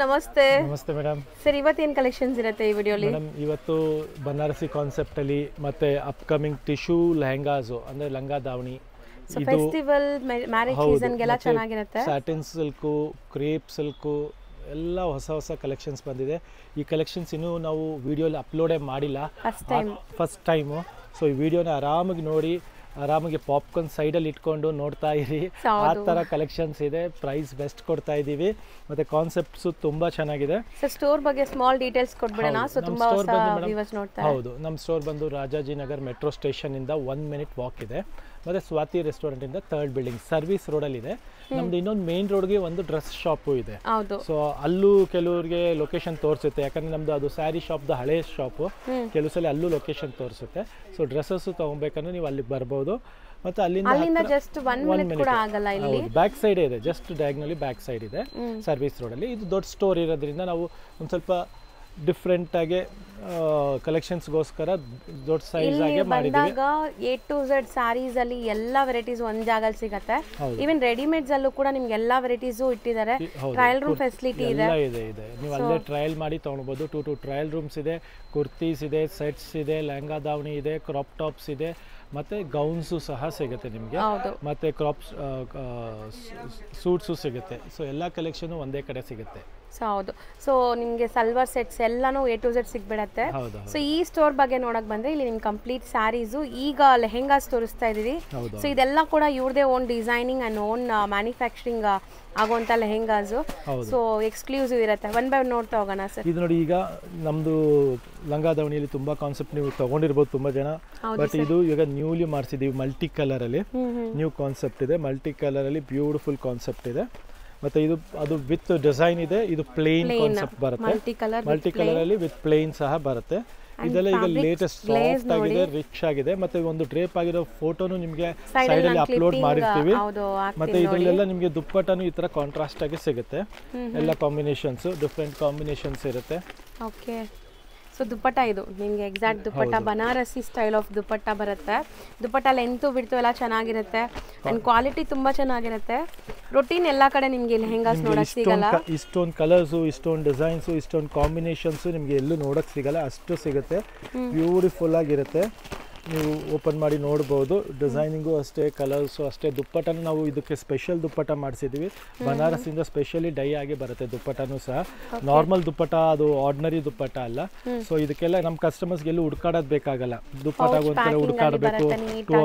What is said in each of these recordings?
ನಮಸ್ತೆ. ನಮಸ್ತೆ madam. Sir, ಇವತ್ತೇನು ಕಲೆಕ್ಷನ್ಸ್ ಇರುತ್ತೆ ಈ ವಿಡಿಯೋಲಿ? ಮೇಡಮ್, ಇವತ್ತು ಬನಾರಸಿ ಕಾನ್ಸೆಪ್ಟ್ ಅಲ್ಲಿ ಮತ್ತೆ ಅಪ್ಕಮಿಂಗ್ ಟಿಶ್ಯೂ ಲೆಹಂಗಾಸ್ ಅಂದ್ರೆ ಲಂಗ ದಾವಣಿ, ಫೆಸ್ಟಿವಲ್ ಮ್ಯಾರೇಜ್ ಸೀಸನ್ ಗೆಲ್ಲ ಚೆನ್ನಾಗಿರುತ್ತೆ. ಸ್ಯಾಟಿನ್ ಸಿಲ್ಕು, ಕ್ರೇಪ್ ಸಿಲ್ಕು ಎಲ್ಲ ಹೊಸ ಕಲೆಕ್ಷನ್ಸ್ ಬಂದಿದೆ. ಈ ಕಲೆಕ್ಷನ್ಸ್ ಇನ್ನೂ ನಾವು ವಿಡಿಯೋಲಿ ಅಪ್ಲೋಡೇ ಮಾಡಿಲ್ಲ, ಫಸ್ಟ್ ಟೈಮು. ಸೊ ಈ ವಿಡಿಯೋನ ಆರಾಮಾಗಿ ನೋಡಿ, ಆರಾಮಾಗಿ ಪಾಪ್ಕಾರ್ನ್ ಸೈಡಲ್ಲಿ ಇಟ್ಕೊಂಡು ನೋಡ್ತಾ ಇರಿ. ಆ ಥರ ಕಲೆಕ್ಷನ್ಸ್ ಇದೆ. ಪ್ರೈಸ್ ಬೆಸ್ಟ್ ಕೊಡ್ತಾ ಇದ್ದೀವಿ, ಮತ್ತೆ ಕಾನ್ಸೆಪ್ಟ್ಸು ತುಂಬ ಚೆನ್ನಾಗಿದೆ. ಸ್ಟೋರ್ ಬಗ್ಗೆ ಸ್ಮಾಲ್ ಡೀಟೇಲ್ಸ್ ಕೊಟ್ಬಿಡೋಣ. ಸೊ ತುಂಬಾ ವ್ಯೂವರ್ಸ್ ನೋಡ್ತಾರೆ. ಹೌದು, ನಮ್ಮ ಸ್ಟೋರ್ ಬಂದು ರಾಜಾಜಿನಗರ್ ಮೆಟ್ರೋ ಸ್ಟೇಷನ್ ಇಂದ 1 minute ವಾಕ್ ಇದೆ. ಮತ್ತೆ ಸ್ವಾತಿ ರೆಸ್ಟೋರೆಂಟ್ ಇಂದ 3rd ಬಿಲ್ಡಿಂಗ್ ಸರ್ವಿಸ್ ರೋಡಲ್ಲಿ ಇದೆ. ನಮ್ದು ಇನ್ನೊಂದು ಮೇನ್ ರೋಡ್ಗೆ ಒಂದು ಡ್ರೆಸ್ ಶಾಪು ಇದೆ. ಸೊ ಅಲ್ಲೂ ಕೆಲವರಿಗೆ ಲೊಕೇಶನ್ ತೋರಿಸುತ್ತೆ, ಯಾಕಂದ್ರೆ ನಮ್ದು ಅದು ಸ್ಯಾರಿ ಶಾಪ್ದು ಹಳೆ ಶಾಪು. ಕೆಲವು ಸಲ ಅಲ್ಲೂ ಲೊಕೇಶನ್ ತೋರಿಸುತ್ತೆ. ಸೊ ಡ್ರೆಸ್ಸಸ್ ತಗೊಬೇಕಂದ್ರೆ ನೀವು ಅಲ್ಲಿಗೆ ಬರ್ಬೋದು. ಮತ್ತೆ ಅಲ್ಲಿಂದ ಜಸ್ಟ್ 1 minute ಕೂಡ ಆಗಲ್ಲ. ಇಲ್ಲಿ ಬ್ಯಾಕ್ ಸೈಡ್ ಇದೆ, ಜಸ್ಟ್ ಡಯಾಗ್ನಲಿ ಬ್ಯಾಕ್ ಸೈಡ್ ಇದೆ ಸರ್ವಿಸ್ ರೋಡಲ್ಲಿ. ಇದು ದೊಡ್ಡ ಸ್ಟೋರ್ ಇರೋದ್ರಿಂದ ನಾವು ಒಂದು ಸ್ವಲ್ಪ ಡಿಫ್ರೆಂಟ್ ಆಗಿ ಕಲೆಕ್ಷನ್ಸ್ಗೋಸ್ಕರ ದೊಡ್ಡ ಸೈಜ್ ಆಗಿ ಮಾಡಿದ್ದೀವಿ. A to Z ಸ್ಯಾರೀಸ್ ಅಲ್ಲಿ ಎಲ್ಲಾ ವೆರೈಟೀಸ್ ಒಂದ್ ಜಾಗದಲ್ಲಿ ಸಿಗುತ್ತೆ. ಈವನ್ ರೆಡಿಮೇಡ್ಸ್ ಅಲ್ಲೂ ಕೂಡ ನಿಮ್ಗೆ ಎಲ್ಲಾ ವೆರೈಟೀಸ್ ಇಟ್ಟಿದ್ದಾರೆ. ಟ್ರಯಲ್ ರೂಮ್ ಫೆಸಿಲಿಟಿ ಇದೆ. ನೀವು ಅಲ್ಲೇ ಟ್ರಯಲ್ ಮಾಡಿ ತಗೊಳ್ಬಹುದು. 2 ಟ್ರಯಲ್ ರೂಮ್ಸ್ ಇದೆ, ಕುರ್ತೀಸ್ ಇದೆ, ಸೆಟ್ಸ್ ಇದೆ, ಲೆಹಂಗಾ ದಾವಣಿ ಇದೆ, ಕ್ರಾಪ್ ಟಾಪ್ಸ್ ಇದೆ, ಮತ್ತೆ ಗೌನ್ಸು ಸಹ ಸಿಗುತ್ತೆ ನಿಮಗೆ, ಮತ್ತೆ ಕ್ರಾಪ್ ಸೂಟ್ಸು ಸಿಗುತ್ತೆ. ಸೊ ಎಲ್ಲ ಕಲೆಕ್ಷನ್ ಒಂದೇ ಕಡೆ ಸಿಗುತ್ತೆ. ಹೌದು. ಸೊ ನಿಮಗೆ ಸಲ್ವಾರ್ ಸೆಟ್ಸ್ ಎಲ್ಲಾನು A to Z ಸಿಗ್ಬಿಡತ್ತೆ. ಸೊ ಈ ಸ್ಟೋರ್ ಬಗ್ಗೆ ನೋಡಕ್ ಬಂದ್ರೆ ಇಲ್ಲಿ ನಿಮ್ಗೆ ಕಂಪ್ಲೀಟ್ ಸ್ಯಾರೀಸು, ಈಗ ಲೆಹೆಂಗಾಸ್ ತೋರಿಸ್ತಾ ಇದೀವಿ. ಸೊ ಇದೆಲ್ಲ ಕೂಡ ಇವ್ರದೇ own designing and own manufacturing ಆಗುವಂತ ಲೆಹೆಂಗಾಸ್. ಸೊ ಎಕ್ಸ್ಕ್ಲೂಸಿವ್ ಇರುತ್ತೆ. ಒನ್ ಬೈ ಒನ್ ನೋಡ್ತಾ ಹೋಗೋಣ ಸರ್. ಇದು ನೋಡಿ, ಈಗ ನಮ್ದು ಲಂಗ ದಾವಣಿಯಲ್ಲಿ ತುಂಬಾ ಕಾನ್ಸೆಪ್ಟ್ ನೀವು ತಗೊಂಡಿರ್ಬೋದು ತುಂಬಾ ಜನ. ಬಟ್ ಇದು ಈಗ ನ್ಯೂಲಿ ಮಾಡಿಸಿದೀವಿ, ಮಲ್ಟಿ ಕಲರ್ ಅಲ್ಲಿ ನ್ಯೂ ಕಾನ್ಸೆಪ್ಟ್ ಇದೆ. ಮಲ್ಟಿ ಕಲರ್ ಅಲ್ಲಿ ಬ್ಯೂಟಿಫುಲ್ ಕಾನ್ಸೆಪ್ಟ್ ಇದೆ. ಮತ್ತೆ ಇದು ಅದು ವಿತ್ ಡಿಸೈನ್ ಇದೆ. ಇದು ಪ್ಲೇನ್ ಕಾನ್ಸೆಪ್ಟ್ ಬರುತ್ತೆ. ಮಲ್ಟಿ ಕಲರ್ ಅಲ್ಲಿ ವಿತ್ ಪ್ಲೇನ್ ಸಹ ಬರುತ್ತೆ. ಇದೆಲ್ಲ ಈಗ ಲೇಟೆಸ್ಟ್ ಸಾಫ್ಟ್ ಆಗಿದೆ, ರಿಚ್ ಆಗಿದೆ. ಮತ್ತೆ ಒಂದು ಡ್ರೇಪ್ ಆಗಿರೋ ಫೋಟೋನು ನಿಮಗೆ ಸೈಡ್ ಅಲ್ಲಿ ಅಪ್ಲೋಡ್ ಮಾಡಿರ್ತೀವಿ. ಮತ್ತೆ ಇದರಲ್ಲೆಲ್ಲ ನಿಮಗೆ ದುಪ್ಪಟ್ಟನು ಈ ತರ ಕಾಂಟ್ರಾಸ್ಟ್ ಆಗಿ ಸಿಗುತ್ತೆ. ಎಲ್ಲ ಕಾಂಬಿನೇಷನ್ಸ್, ಡಿಫ್ರೆಂಟ್ ಕಾಂಬಿನೇಷನ್ಸ್ ಇರುತ್ತೆ. ಓಕೆ. ಸೊ ದುಪ್ಪಟ್ಟ ಇದು ನಿಮಗೆ exact dupatta, Banarasi style of dupatta ಬರುತ್ತೆ. ದುಪ್ಪಟ್ಟ ಲೆಂತು ಬಿಡ್ತು ಎಲ್ಲ ಚೆನ್ನಾಗಿರುತ್ತೆ ಅಂಡ್ ಕ್ವಾಲಿಟಿ ತುಂಬಾ ಚೆನ್ನಾಗಿರುತ್ತೆ. ರೊಟೀನ್ ಎಲ್ಲಾ ಕಡೆ ನಿಮಗೆ ಲೆಹೆಂಗಾಸ್ ನೋಡಕ್ ಸಿಗಲ್ಲ. ಇಷ್ಟೊಂದು ಕಲರ್ಸ್, ಇಷ್ಟೊಂದು ಡಿಸೈನ್ಸ್, ಇಷ್ಟೊಂದು ಕಾಂಬಿನೇಷನ್ಸ್ ನಿಮಗೆ ಎಲ್ಲೂ ನೋಡಕ್ ಸಿಗಲ್ಲ, ಅಷ್ಟು ಸಿಗುತ್ತೆ. ಬ್ಯೂಟಿಫುಲ್ ಆಗಿರುತ್ತೆ. ನೀವು ಓಪನ್ ಮಾಡಿ ನೋಡ್ಬೋದು. ಡಿಸೈನಿಂಗು ಅಷ್ಟೇ, ಕಲರ್ಸು ಅಷ್ಟೇ. ದುಪ್ಪಟ್ಟನು ನಾವು ಇದಕ್ಕೆ ಸ್ಪೆಷಲ್ ದುಪ್ಪಟ್ಟ ಮಾಡಿಸಿದ್ದೀವಿ. ಬನಾರಸಿಂದ ಸ್ಪೆಷಲಿ ಡೈ ಆಗಿ ಬರುತ್ತೆ ದುಪ್ಪಟ್ಟನೂ ಸಹ. ನಾರ್ಮಲ್ ದುಪ್ಪಟ್ಟ, ಅದು ಆರ್ಡಿನರಿ ದುಪ್ಪಟ್ಟ ಅಲ್ಲ. ಸೊ ಇದಕ್ಕೆಲ್ಲ ನಮ್ಮ ಕಸ್ಟಮರ್ಸ್ಗೆಲ್ಲೂ ಹುಡ್ಕಾಡೋದು ಬೇಕಾಗಲ್ಲ. ದುಪ್ಪಟ್ಟಾಗೊಂಥರ ಹುಡ್ಕಾಡಬೇಕು,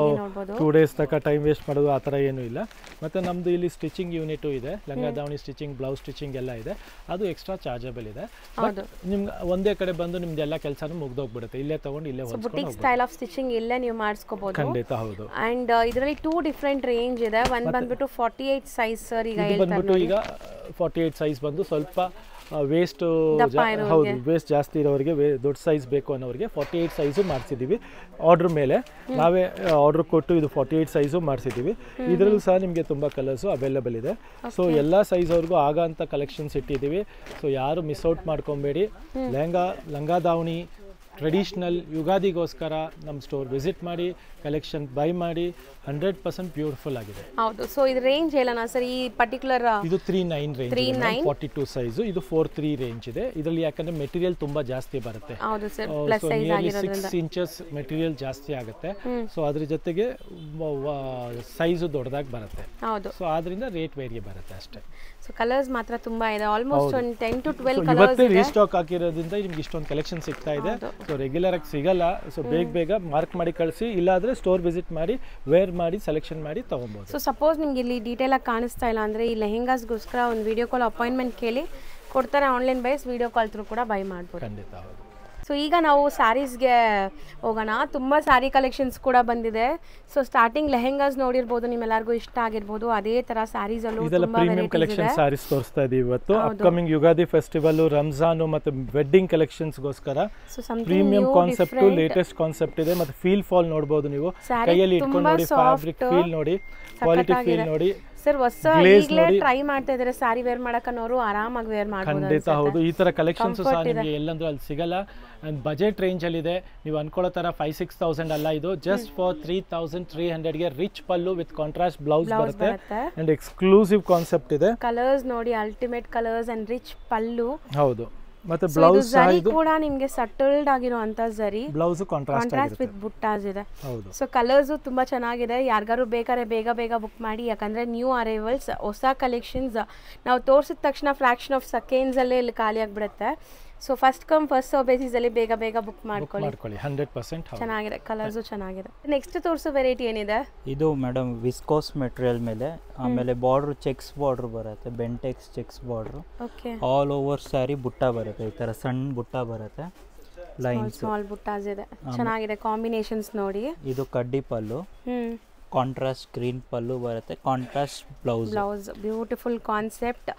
2 days ತನಕ ಟೈಮ್ ವೇಸ್ಟ್ ಮಾಡೋದು ಆ ಥರ ಏನೂ ಇಲ್ಲ. ಮತ್ತು ನಮ್ಮದು ಇಲ್ಲಿ ಸ್ಟಿಚಿಂಗ್ ಯೂನಿಟು ಇದೆ. ಲಂಗ ದಾವಣಿ ಸ್ಟಿಚಿಂಗ್, ಬ್ಲೌಸ್ ಸ್ಟಿಚಿಂಗ್ ಎಲ್ಲ ಇದೆ. ಅದು ಎಕ್ಸ್ಟ್ರಾ ಚಾರ್ಜಬಲ್ ಇದೆ. ಬಟ್ ನಿಮ್ಗೆ ಒಂದೇ ಕಡೆ ಬಂದು ನಿಮ್ದೆಲ್ಲ ಕೆಲಸನೂ ಮುಗ್ದೋಗ್ಬಿಡುತ್ತೆ. ಇಲ್ಲೇ ತಗೊಂಡು ಇಲ್ಲೇ ಸ್ಟಿಚಿಂಗ್ ಇಲ್ಲೇ ನೀವು ಮಾಡಿಸ್ಕೋಬಹುದು. ಖಂಡಿತ ಹೌದು. ಅಂಡ್ ಇದರಲ್ಲಿ 2 ಡಿಫರೆಂಟ್ ರೇಂಜ್ ಇದೆ. ಒಂದು ಬಂದ್ಬಿಟ್ಟು 48 ಸೈಜ್ ಸರ್. ಈಗ ಈಗ 48 ಸೈಜ್ ಬಂದು ಸ್ವಲ್ಪ ವೇಸ್ಟ್, ಹೌದು, ವೇಸ್ಟ್ ಜಾಸ್ತಿ ಇರೋರಿಗೆ, ದೊಡ್ಡ ಸೈಜ್ ಬೇಕು ಅನ್ನೋರಿಗೆ 48 ಸೈಜು ಮಾಡಿಸಿದ್ದೀವಿ. ಆರ್ಡ್ರ್ ಮೇಲೆ ನಾವೇ ಆರ್ಡ್ರ್ ಕೊಟ್ಟು ಇದು 48 ಸೈಜು ಮಾಡಿಸಿದ್ದೀವಿ. ಇದರಲ್ಲೂ ಸಹ ನಿಮಗೆ ತುಂಬ ಕಲರ್ಸು ಅವೈಲೇಬಲ್ ಇದೆ. ಸೊ ಎಲ್ಲ ಸೈಜ್ ಅವ್ರಿಗೂ ಆಗೋಂಥ ಕಲೆಕ್ಷನ್ಸ್ ಇಟ್ಟಿದ್ದೀವಿ. ಸೊ ಯಾರು ಮಿಸ್ ಔಟ್ ಮಾಡ್ಕೊಬೇಡಿ. ಲಂಗ ದಾವಣಿ ಟ್ರೆಡಿಷ್ನಲ್ ಯುಗಾದಿಗೋಸ್ಕರ ನಮ್ಮ ಸ್ಟೋರ್ ವಿಸಿಟ್ ಮಾಡಿ, ಕಲೆಕ್ಷನ್ ಬೈ ಮಾಡಿ. 100% ಬ್ಯೂಟಿಫುಲ್ ಆಗಿದೆ. ಹೌದು. ಸೊ ಇದು ರೇಂಜ್ ಹೇಳೋಣ ಸರ್. ಈ ಪರ್ಟಿಕ್ಯುಲರ್ ಇದು 39 ರೇಂಜ್, 42 ಸೈಜು. ಇದು 43 ರೇಂಜ್ ಇದೆ. ಇದರಲ್ಲಿ ಯಾಕಂದ್ರೆ ಮೆಟೀರಿಯಲ್ ತುಂಬಾ ಜಾಸ್ತಿ ಬರುತ್ತೆ. ಹೌದು ಸರ್. ಪ್ಲಸ್ ಸೈಜ್ ಆಗಿರೋದ್ರಿಂದ 6 ಇಂಚಸ್ ಮೆಟೀರಿಯಲ್ ಜಾಸ್ತಿ ಆಗುತ್ತೆ. ಸೊ ಅದ್ರ ಜೊತೆಗೆ ಸೈಜು ದೊಡ್ಡದಾಗಿ ಬರುತ್ತೆ. ಹೌದು. ಸೊ ಆದ್ರಿಂದ ರೇಟ್ ವೇರಿ ಬರುತ್ತೆ ಅಷ್ಟೇ. ಸೊ ಕಲರ್ಸ್ ಮಾತ್ರ ತುಂಬಾ ಇದೆ. ಆಲ್ಮೋಸ್ಟ್ 10 to 12 ಕಲರ್ಸ್ ಇವತ್ತೇ ರೀಸ್ಟಾಕ್ ಹಾಕಿರೋದ್ರಿಂದ ನಿಮ್ಗೆ ಇಷ್ಟೊಂದು ಕಲೆಕ್ಷನ್ ಸಿಗ್ತಾ ಇದೆ. ಸೊ ರೆಗ್ಯುಲರ್ ಆಗಿ ಸಿಗಲ್ಲ. ಸೊ ಬೇಗ ಮಾರ್ಕ್ ಮಾಡಿ ಕಳಿಸಿ, ಇಲ್ಲಾಂದ್ರೆ ಸ್ಟೋರ್ ವಿಸಿಟ್ ಮಾಡಿ, ವೇರ್ ಮಾಡಿ, ಸೆಲೆಕ್ಷನ್ ಮಾಡಿ ತಗೊಬೋದು. ಸೊ ಸಪೋಸ್ ನಿಮ್ಗೆ ಇಲ್ಲಿ ಡೀಟೇಲ್ ಆಗಿ ಕಾಣಿಸ್ತಾ ಇಲ್ಲ ಅಂದ್ರೆ ಈ ಲೆಹೆಂಗಾಸ್ಗೋಸ್ಕರ ಒಂದು ವಿಡಿಯೋ ಕಾಲ್ ಅಪಾಯಿಂಟ್ಮೆಂಟ್ ಕೇಳಿ ಕೊಡ್ತಾರೆ. Online byes video call through ಕೂಡ ಬೈ ಮಾಡ್ಬೋದು. ಖಂಡಿತ ಹೌದು. ಸೊ ಈಗ ನಾವು ಸ್ಯಾರೀಸ್ಗೆ ಹೋಗೋಣ. ತುಂಬ ಸ್ಯಾರಿ ಕಲೆಕ್ಷನ್ಸ್ ಕೂಡ ಬಂದಿದೆ. ಸೊ ಸ್ಟಾರ್ಟಿಂಗ್ ಲೆಹೆಂಗಾಸ್ ನೋಡಿರ್ಬೋದು, ನಿಮ್ಮೆಲ್ಲರಿಗೂ ಇಷ್ಟ ಆಗಿರ್ಬೋದು. ಅದೇ ತರ ಸ್ಯಾರೀಸ್ ಅಲ್ಲೂ ತುಂಬಾ ಪ್ರೀಮಿಯಂ ಕಲೆಕ್ಷನ್ ಸ್ಯಾರೀಸ್ ತೋರಿಸ್ತಾ ಇದೀವಿ ಇವತ್ತು. ಅಪ್ಕಮಿಂಗ್ ಯುಗಾದಿ ಫೆಸ್ಟಿವಲ್, ರಂಜಾನ್ ಮತ್ತೆ ವೆಡ್ಡಿಂಗ್ ಕಲೆಕ್ಷನ್ಸ್ ಗೋಸ್ಕರ ಪ್ರೀಮಿಯಂ ಕಾನ್ಸೆಪ್ಟ್, ಲೇಟೆಸ್ಟ್ ಕಾನ್ಸೆಪ್ಟ್ ಇದೆ. ಮತ್ತೆ ಫೀಲ್ ಫಾಲ್ ನೋಡಬಹುದು ನೀವು, ಕೈಯಲ್ಲಿ ಇಟ್ಕೊಂಡು ನೋಡಿ, ಫ್ಯಾಬ್ರಿಕ್ ಫೀಲ್ ನೋಡಿ, ಕ್ವಾಲಿಟಿ ಫೀಲ್ ನೋಡಿ. ಸರ್ ಹೊಸ ಈಗಲೇ ಟ್ರೈ ಮಾಡ್ತಾ ಇದ್ದಾರೆ ಸಾರಿ ವೇರ್ ಮಾಡಕ್ಕನೋರು ಆರಾಮಾಗಿ ವೇರ್ ಮಾಡ್ಬೋದು. ಖಂಡಿತ ಹೌದು, ಈ ತರ ಕಲೆಕ್ಷನ್ಸ್ ಸಹ ನಿಮಗೆ ಎಲ್ಲಂದ್ರೂ ಅಲ್ಲಿ ಸಿಗಲ್ಲ. ಅಂಡ್ ಬಜೆಟ್ ರೇಂಜ್ ಅಲ್ಲಿ ಇದೆ, ನೀವು ಅನ್ಕೊಳ್ಳೋ ತರ 5,000-6,000 ಅಲ್ಲ, ಇದು ಜಸ್ಟ್ ಫಾರ್ 3,300 ಗೆ rich pallu with contrast blouse ಬರುತ್ತೆ ಅಂಡ್ ಎಕ್ಸ್ಕ್ಲೂಸಿವ್ ಕಾನ್ಸೆಪ್ಟ್ ಇದೆ. ಕಲರ್ಸ್ ನೋಡಿ, ಅಲ್ಟಿಮೇಟ್ ಕಲರ್ಸ್ ಅಂಡ್ ರಿಚ್ ಪಲ್ಲು. ಹೌದು, ಮತ್ತೆ ಬ್ಲೌಸ್ ಸಹ ಇದು ಕೂಡ ನಿಮಗೆ ಸಟಲ್ಡ್ ಆಗಿರುವಂತ ಜರಿ, ಬ್ಲೌಸ್ ಕಾಂಟ್ರಾಸ್ಟ್ ವಿತ್ ಬುಟ್ಟಾಸ್ ಇದೆ. ಹೌದು, ಸೊ ಕಲರ್ಸ್ ತುಂಬಾ ಚೆನ್ನಾಗಿದೆ. ಯಾರಿಗಾರು ಬೇಕಾದ್ರೆ ಬೇಗ ಬೇಗ ಬುಕ್ ಮಾಡಿ, ಯಾಕಂದ್ರೆ ನ್ಯೂ ಅರೈವಲ್ಸ್, ಹೊಸ ಕಲೆಕ್ಷನ್ಸ್ ನಾವು ತೋರಿಸಿದ ತಕ್ಷಣ ಫ್ರಾಕ್ಷನ್ ಆಫ್ ಸೆಕೆಂಡ್ಸ್ ಅಲ್ಲೇ ಇಲ್ಲಿ ಖಾಲಿ ಆಗಿಬಿಡುತ್ತೆ. So first come first serve basis ಅಲ್ಲಿ ಬೇಗ ಬೇಗ ಬುಕ್ ಮಾಡ್ಕೊಳ್ಳಿ. 100% ಚೆನ್ನಾಗಿದೆ, ಕಲರ್ಸು ಚೆನ್ನಾಗಿದೆ. ನೆಕ್ಸ್ಟ್ ತೋರಿಸೋ ವೆರೈಟಿ ಏನಿದೆ? ಇದು ಮೇಡಮ್ ವಿಸ್ಕೋಸ್ ಮೆಟೀರಿಯಲ್ ಮೇಲೆ, ಆಮೇಲೆ ಬಾರ್ಡರ್ ಚೆಕ್ಸ್ ಬಾರ್ಡರ್ ಬರುತ್ತೆ, Bentex cheques border, all over sari ಬುಟ್ಟ ಬರುತ್ತೆ, ಈ ತರ ಸಣ್ಣ ಬುಟ್ಟ ಬರುತ್ತೆ, ಲೈನ್ಸ್ ಸ್ಮಾಲ್ ಬುಟ್ಟಾಸ್ ಇದೆ, ಚೆನ್ನಾಗಿದೆ ಕಾಂಬಿನೇಷನ್ಸ್ ನೋಡಿ. ಇದು ಕಡ್ಡಿ ಪಲ್ಲು, ಕಾಂಟ್ರಾಸ್ಟ್ ಗ್ರೀನ್ ಪಲ್ಲು ಬರುತ್ತೆ, contrast blouse. Beautiful concept.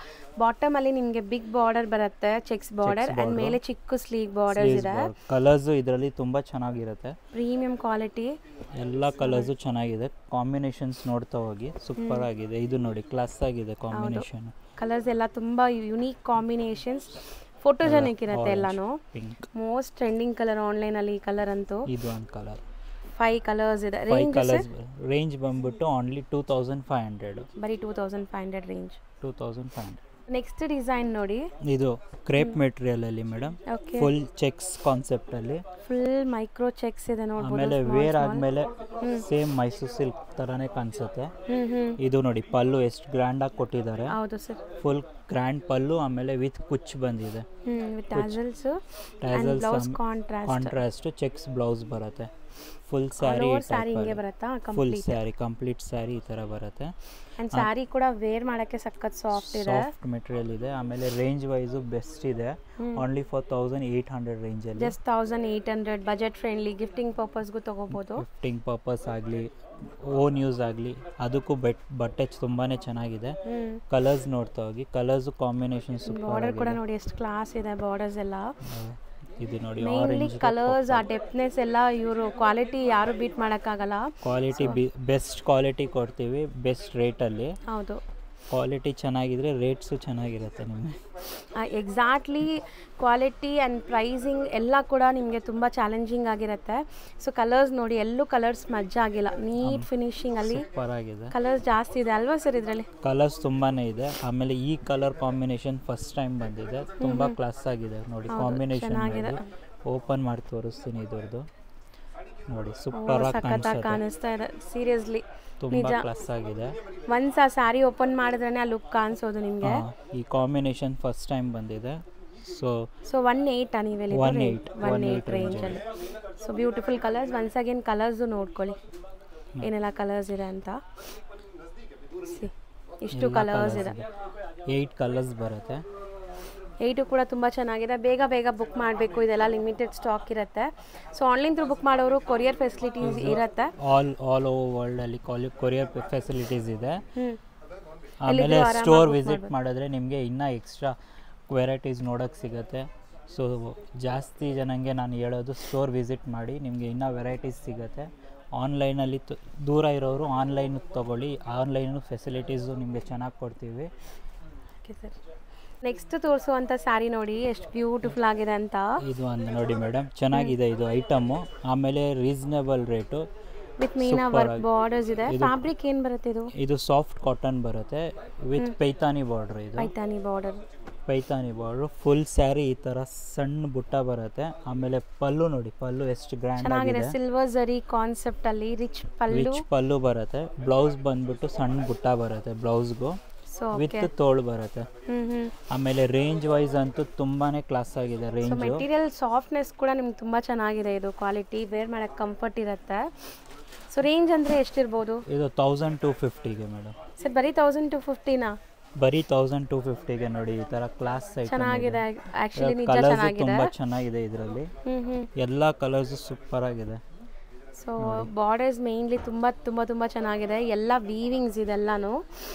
Bottom ಅಲ್ಲಿ ನಿಮಗೆ ಬಿಗ್ ಬಾರ್ಡರ್ ಬರುತ್ತೆ, ಚೆಕ್ಸ್ ಬಾರ್ಡರ್, ಅಂಡ್ ಮೇಲೆ ಚಿಕ್ಕ ಸ್ಲೀವ್ ಬಾರ್ಡರ್ಸ್ ಇದೆ. ಕಲರ್ಸ್ ಇದರಲ್ಲಿ ತುಂಬಾ ಚೆನ್ನಾಗಿರುತ್ತೆ, ಪ್ರೀಮಿಯಂ ಕ್ವಾಲಿಟಿ, ಎಲ್ಲ ಕಲರ್ಸ್ ಚೆನ್ನಾಗಿದೆ. ಕಾಂಬಿನೇಷನ್ಸ್ ನೋಡ್ತಾ ಹೋಗಿ, ಸೂಪರ್ ಆಗಿದೆ. ಇದು ನೋಡಿ, ಕ್ಲಾಸ್ ಆಗಿದೆ ಕಾಂಬಿನೇಷನ್. ಕಲರ್ಸ್ ಎಲ್ಲ ತುಂಬಾ ಯುನೀಕ್ ಕಾಂಬಿನೇಷನ್ಸ್, ಫೋಟೋಜೆನಿಕ್ ಇರುತ್ತೆ ಎಲ್ಲಾನು. ಮೋಸ್ಟ್ ಟ್ರೆಂಡಿಂಗ್ ಕಲರ್ ಆನ್ಲೈನ್ ಅಲ್ಲಿ ಈ ಕಲರ್ ಅಂತೂ. ಇದು ಒಂದು ಕಲರ್, 5 ಕಲರ್ಸ್ ಇದೆ. ರೇಂಜ್ ಬಂದ್ಬಿಟ್ಟು ಓನ್ಲಿ 2,500, ಬರೀ 2,500 ರೇಂಜ್. 2,500. ನೆಕ್ಸ್ಟ್ ಡಿಸೈನ್ ನೋಡಿ, ಇದು ಕ್ರೇಪ್ ಮೆಟೀರಿಯಲ್ ಅಲ್ಲಿ ಮೇಡಮ್, ಫುಲ್ ಚೆಕ್ಸ್ ಕಾನ್ಸೆಪ್ಟ್ ಅಲ್ಲಿ, ಫುಲ್ ಮೈಕ್ರೋ ಚೆಕ್ಸ್ ಇದೆ ನೋಡಬಹುದು. ಆಮೇಲೆ ವೇರ್ ಆದ್ಮೇಲೆ ಸೇಮ್ ಮೈಸೂರು ಸಿಲ್ಕ್ ತರಾನೇ ಕಾಣಿಸುತ್ತೆ. ಇದು ನೋಡಿ, ಪಲ್ಲು ಎಷ್ಟು ಗ್ರ್ಯಾಂಡ್ ಆಗಿ ಕೊಟ್ಟಿದ್ದಾರೆ. ಹೌದು ಸರ್, ಫುಲ್ ಗ್ರ್ಯಾಂಡ್ ಪಲ್ಲು, ಆಮೇಲೆ ವಿತ್ ಕುಚ್ ಬಂದಿದೆ, tassels, tassels contrast cheques blouse ಬರುತ್ತೆ. ಫುಲ್ ಸ್ಯಾರಿ ಹಿಂಗೆ ಬರುತ್ತಾ? ಫುಲ್ ಸ್ಯಾರಿ, ಕಂಪ್ಲೀಟ್ ಸ್ಯಾರಿ ಈ ತರ ಬರುತ್ತೆ. ಅಂಡ್ ಸ್ಯಾರಿ ಕೂಡ ವೇರ್ ಮಾಡಕ್ಕೆ ಸಖತ್ ಸಾಫ್ಟ್ ಇದೆ, ಸಾಫ್ಟ್ ಮೆಟೀರಿಯಲ್ ಇದೆ. ಆಮೇಲೆ ರೇಂಜ್ ವೈಸ್ ಬೆಸ್ಟ್ ಇದೆ, ಓನ್ಲಿ ಫಾರ್ 1,800 ರೇಂಜ್ ಅಲ್ಲಿ. ಜಸ್ಟ್ 1,800, ಬಜೆಟ್ ಫ್ರೆಂಡ್ಲಿ, ಗಿಫ್ಟಿಂಗ್ ಪರ್ಪಸ್ಗೂ ತಗೋಬಹುದು. ಗಿಫ್ಟಿಂಗ್ ಪರ್ಪಸ್ ಆಗಲಿ, ಓನ್ ಯೂಸ್ ಆಗಲಿ, ಅದಕ್ಕೂ ಬಟ್ಟೆ ತುಂಬಾನೇ ಚೆನ್ನಾಗಿದೆ. ಕಲರ್ಸ್ ನೋಡ್ತಾ ಹೋಗಿ, ಕಲರ್ಸ್ ಕಾಂಬಿನೇಷನ್ ಸೂಪರ್. ಬಾರ್ಡರ್ ಕೂಡ ನೋಡಿ ಎಷ್ಟು ಕ್ಲಾಸ್ ಇದೆ, ಬಾರ್ಡರ್ಸ್ ಎಲ್ಲ. ಇದು ನೋಡಿ, ಮೇನ್ಲಿ ಕಲರ್ಸ್, ಆ ಡೆಪ್ನೆಸ್ ಎಲ್ಲ ಇವರು ಕ್ವಾಲಿಟಿ ಯಾರು ಬೀಟ್ ಮಾಡೋಕ್ಕಾಗಲ್ಲ. ಕ್ವಾಲಿಟಿ ಬೆಸ್ಟ್ ಕ್ವಾಲಿಟಿ ಕೊಡ್ತೀವಿ, ಬೆಸ್ಟ್ ರೇಟಲ್ಲಿ. ಹೌದು, ಕ್ವಾಲಿಟಿ ಚೆನ್ನಾಗಿದ್ರೆ ರೇಟ್ಸು ಚೆನ್ನಾಗಿರುತ್ತೆ ನಿಮಗೆ. ಎಕ್ಸಾಕ್ಟ್ಲಿ ಕ್ವಾಲಿಟಿ ಆ್ಯಂಡ್ ಪ್ರೈಸಿಂಗ್ ಎಲ್ಲ ಕೂಡ ನಿಮಗೆ ತುಂಬ ಚಾಲೆಂಜಿಂಗ್ ಆಗಿರುತ್ತೆ. ಸೊ ಕಲರ್ಸ್ ನೋಡಿ, ಎಲ್ಲೂ ಕಲರ್ಸ್ ಮಜ್ಜಾ ಆಗಿಲ್ಲ, ನೀಟ್ ಫಿನಿಶಿಂಗ್ ಅಲ್ಲಿ ಸೂಪರ್ ಆಗಿದೆ. ಕಲರ್ಸ್ ಜಾಸ್ತಿ ಇದೆ ಅಲ್ವಾ ಸರ್ ಇದರಲ್ಲಿ? ಕಲರ್ಸ್ ತುಂಬಾನೇ ಇದೆ. ಆಮೇಲೆ ಈ ಕಲರ್ ಕಾಂಬಿನೇಷನ್ ಫಸ್ಟ್ ಟೈಮ್ ಬಂದಿದೆ, ತುಂಬಾ ಕ್ಲಾಸ್ ಆಗಿದೆ ನೋಡಿ. ಕಾಂಬಿನೇಷನ್ ಓಪನ್ ಮಾಡಿ ತೋರಿಸ್ತೀನಿ, ಇದ್ರದ್ದು ನೋಡಿ, ಸೂಪರ್ ಆಗಿ ಕಾಣಿಸ್ತಾ ಇದೆ. ಸೀರಿಯಸ್ಲಿ ತುಂಬಾ ಕ್ಲಾಸ್ ಆಗಿದೆ. ಒಂದ್ಸ ಸ್ಯಾರಿ ಓಪನ್ ಮಾಡಿದ್ರೇನೆ ಆ ಲುಕ್ ಕಾಣಿಸೋದು ನಿಮಗೆ. ಈ ಕಾಂಬಿನೇಷನ್ ಫಸ್ಟ್ ಟೈಮ್ ಬಂದಿದೆ. ಸೊ 1,800 ನೀವೆಲ್ಲಿ 1,800 ರೇಂಜ್ ಅಲ್ಲಿ. So beautiful colours. Once again colours ನೋಡ್ಕೊಳ್ಳಿ ಏನೆಲ್ಲ ಕಲರ್ಸ್ ಇದೆ ಅಂತ. ಇಷ್ಟು ಕಲರ್ಸ್ ಇದೆ, 8 ಕಲರ್ಸ್ ಬರುತ್ತೆ. 8 ಕೂಡ ತುಂಬ ಚೆನ್ನಾಗಿದೆ. ಬೇಗ ಬೇಗ ಬುಕ್ ಮಾಡಬೇಕು, ಇದೆಲ್ಲ ಲಿಮಿಟೆಡ್ ಸ್ಟಾಕ್ ಇರುತ್ತೆ. ಸೊ ಆನ್ಲೈನ್ ಥ್ರೂ ಬುಕ್ ಮಾಡೋರು ಕೊರಿಯರ್ ಫೆಸಿಲಿಟೀಸ್ ಇರುತ್ತೆ. ಆಲ್ ಓವರ್ ವರ್ಲ್ಡ್ ಅಲ್ಲಿ ಕೊರಿಯರ್ ಫೆಸಿಲಿಟೀಸ್ ಇದೆ. ಆಮೇಲೆ ಸ್ಟೋರ್ ವಿಸಿಟ್ ಮಾಡಿದ್ರೆ ನಿಮಗೆ ಇನ್ನೂ ಎಕ್ಸ್ಟ್ರಾ ವೆರೈಟೀಸ್ ನೋಡೋಕ್ಕೆ ಸಿಗುತ್ತೆ. ಸೊ ಜಾಸ್ತಿ ಜನಕ್ಕೆ ನಾನು ಹೇಳೋದು, ಸ್ಟೋರ್ ವಿಸಿಟ್ ಮಾಡಿ, ನಿಮಗೆ ಇನ್ನೂ ವೆರೈಟೀಸ್ ಸಿಗುತ್ತೆ. ಆನ್ಲೈನಲ್ಲಿ ದೂರ ಇರೋರು ಆನ್ಲೈನ್ ತೊಗೊಳ್ಳಿ, ಆನ್ಲೈನು ಫೆಸಿಲಿಟೀಸು ನಿಮಗೆ ಚೆನ್ನಾಗಿ ಕೊಡ್ತೀವಿ. ಓಕೆ ಸರ್, ನೆಕ್ಸ್ಟ್ ತೋರಿಸುವಂಥ ಸ್ಯಾರಿ ನೋಡಿ ಎಷ್ಟು ಬ್ಯೂಟಿಫುಲ್ ಆಗಿದೆ ಅಂತ. ಇದು ಒಂದು ನೋಡಿ ಮೇಡಮ್, ಚೆನ್ನಾಗಿದೆ ಇದು ಐಟಮು. ಆಮೇಲೆ reasonable rate with Meena work borders ಇದೆ. ಫ್ಯಾಬ್ರಿಕ್ ಏನು ಬರುತ್ತೆ ಇದು? ಇದು ಸಾಫ್ಟ್ ಕಾಟನ್ ಬರುತ್ತೆ ವಿತ್ ಪೈತಾನಿ ಬಾರ್ಡರ್. ಇದು ಪೈತಾನಿ ಬಾರ್ಡರ್ ಫುಲ್ ಸ್ಯಾರಿ ಈ ಥರ ಸಣ್ಣ ಬುಟ್ಟ ಬರುತ್ತೆ. ಆಮೇಲೆ ಪಲ್ಲು ನೋಡಿ, ಪಲ್ಲು ಎಷ್ಟು ಗ್ರ್ಯಾಂಡ್ ಆಗಿದೆ, ಸಿಲ್ವರ್ ಜರಿ ಕಾನ್ಸೆಪ್ಟ್ ಅಲ್ಲಿ ರಿಚ್ ಪಲ್ಲು ಬರುತ್ತೆ. ಬ್ಲೌಸ್ ಬಂದ್ಬಿಟ್ಟು ಸಣ್ಣ ಬುಟ್ಟ ಬರುತ್ತೆ ಬ್ಲೌಸ್ಗೂ, ವಿತ್ ತೋಳು ಬರುತ್ತೆ. ಆಮೇಲೆ ರೇಂಜ್ ವೈಸ್ ಅಂತೂ ತುಂಬಾನೇ ಕ್ಲಾಸ್ ಆಗಿದೆ ರೇಂಜ್. ಮೆಟೀರಿಯಲ್ ಸಾಫ್ಟ್ನೆಸ್ ಕೂಡ ನಿಮ್ಗೆ ತುಂಬಾ ಚೆನ್ನಾಗಿದೆ. ಇದು ಕ್ವಾಲಿಟಿ, ವೇರ್ ಮಾಡಕ್ಕೆ ಕಂಫರ್ಟ್ ಇರುತ್ತೆ. ಸೊ ರೇಂಜ್ ಅಂದ್ರೆ ಎಷ್ಟಿರ್ಬೋದು? ಇದು 1,250ಗೆ ಮೇಡಮ್. ಸರ್ ಬರೀ 1,250ನಾ? ಬರೀ 1,250ಗೆ ನೋಡಿ, ಈ ತರ ಕ್ಲಾಸ್ ಚೆನ್ನಾಗಿದೆ. ಆಕ್ಚುಲಿ ನಿಜ ಚೆನ್ನಾಗಿದೆ, ತುಂಬಾ ಚೆನ್ನಾಗಿದೆ. ಇದರಲ್ಲಿ ಎಲ್ಲಾ ಕಲರ್ಸ್ ಸೂಪರ್ ಆಗಿದೆ. ಸೊ ಬಾರ್ಡರ್ಸ್ ಮೇನ್ಲಿ ತುಂಬಾ ತುಂಬಾ ತುಂಬಾ ಚೆನ್ನಾಗಿದೆ. ಎಲ್ಲ ವೀವಿಂಗ್ಸ್ ಇದೆಲ್ಲಾನು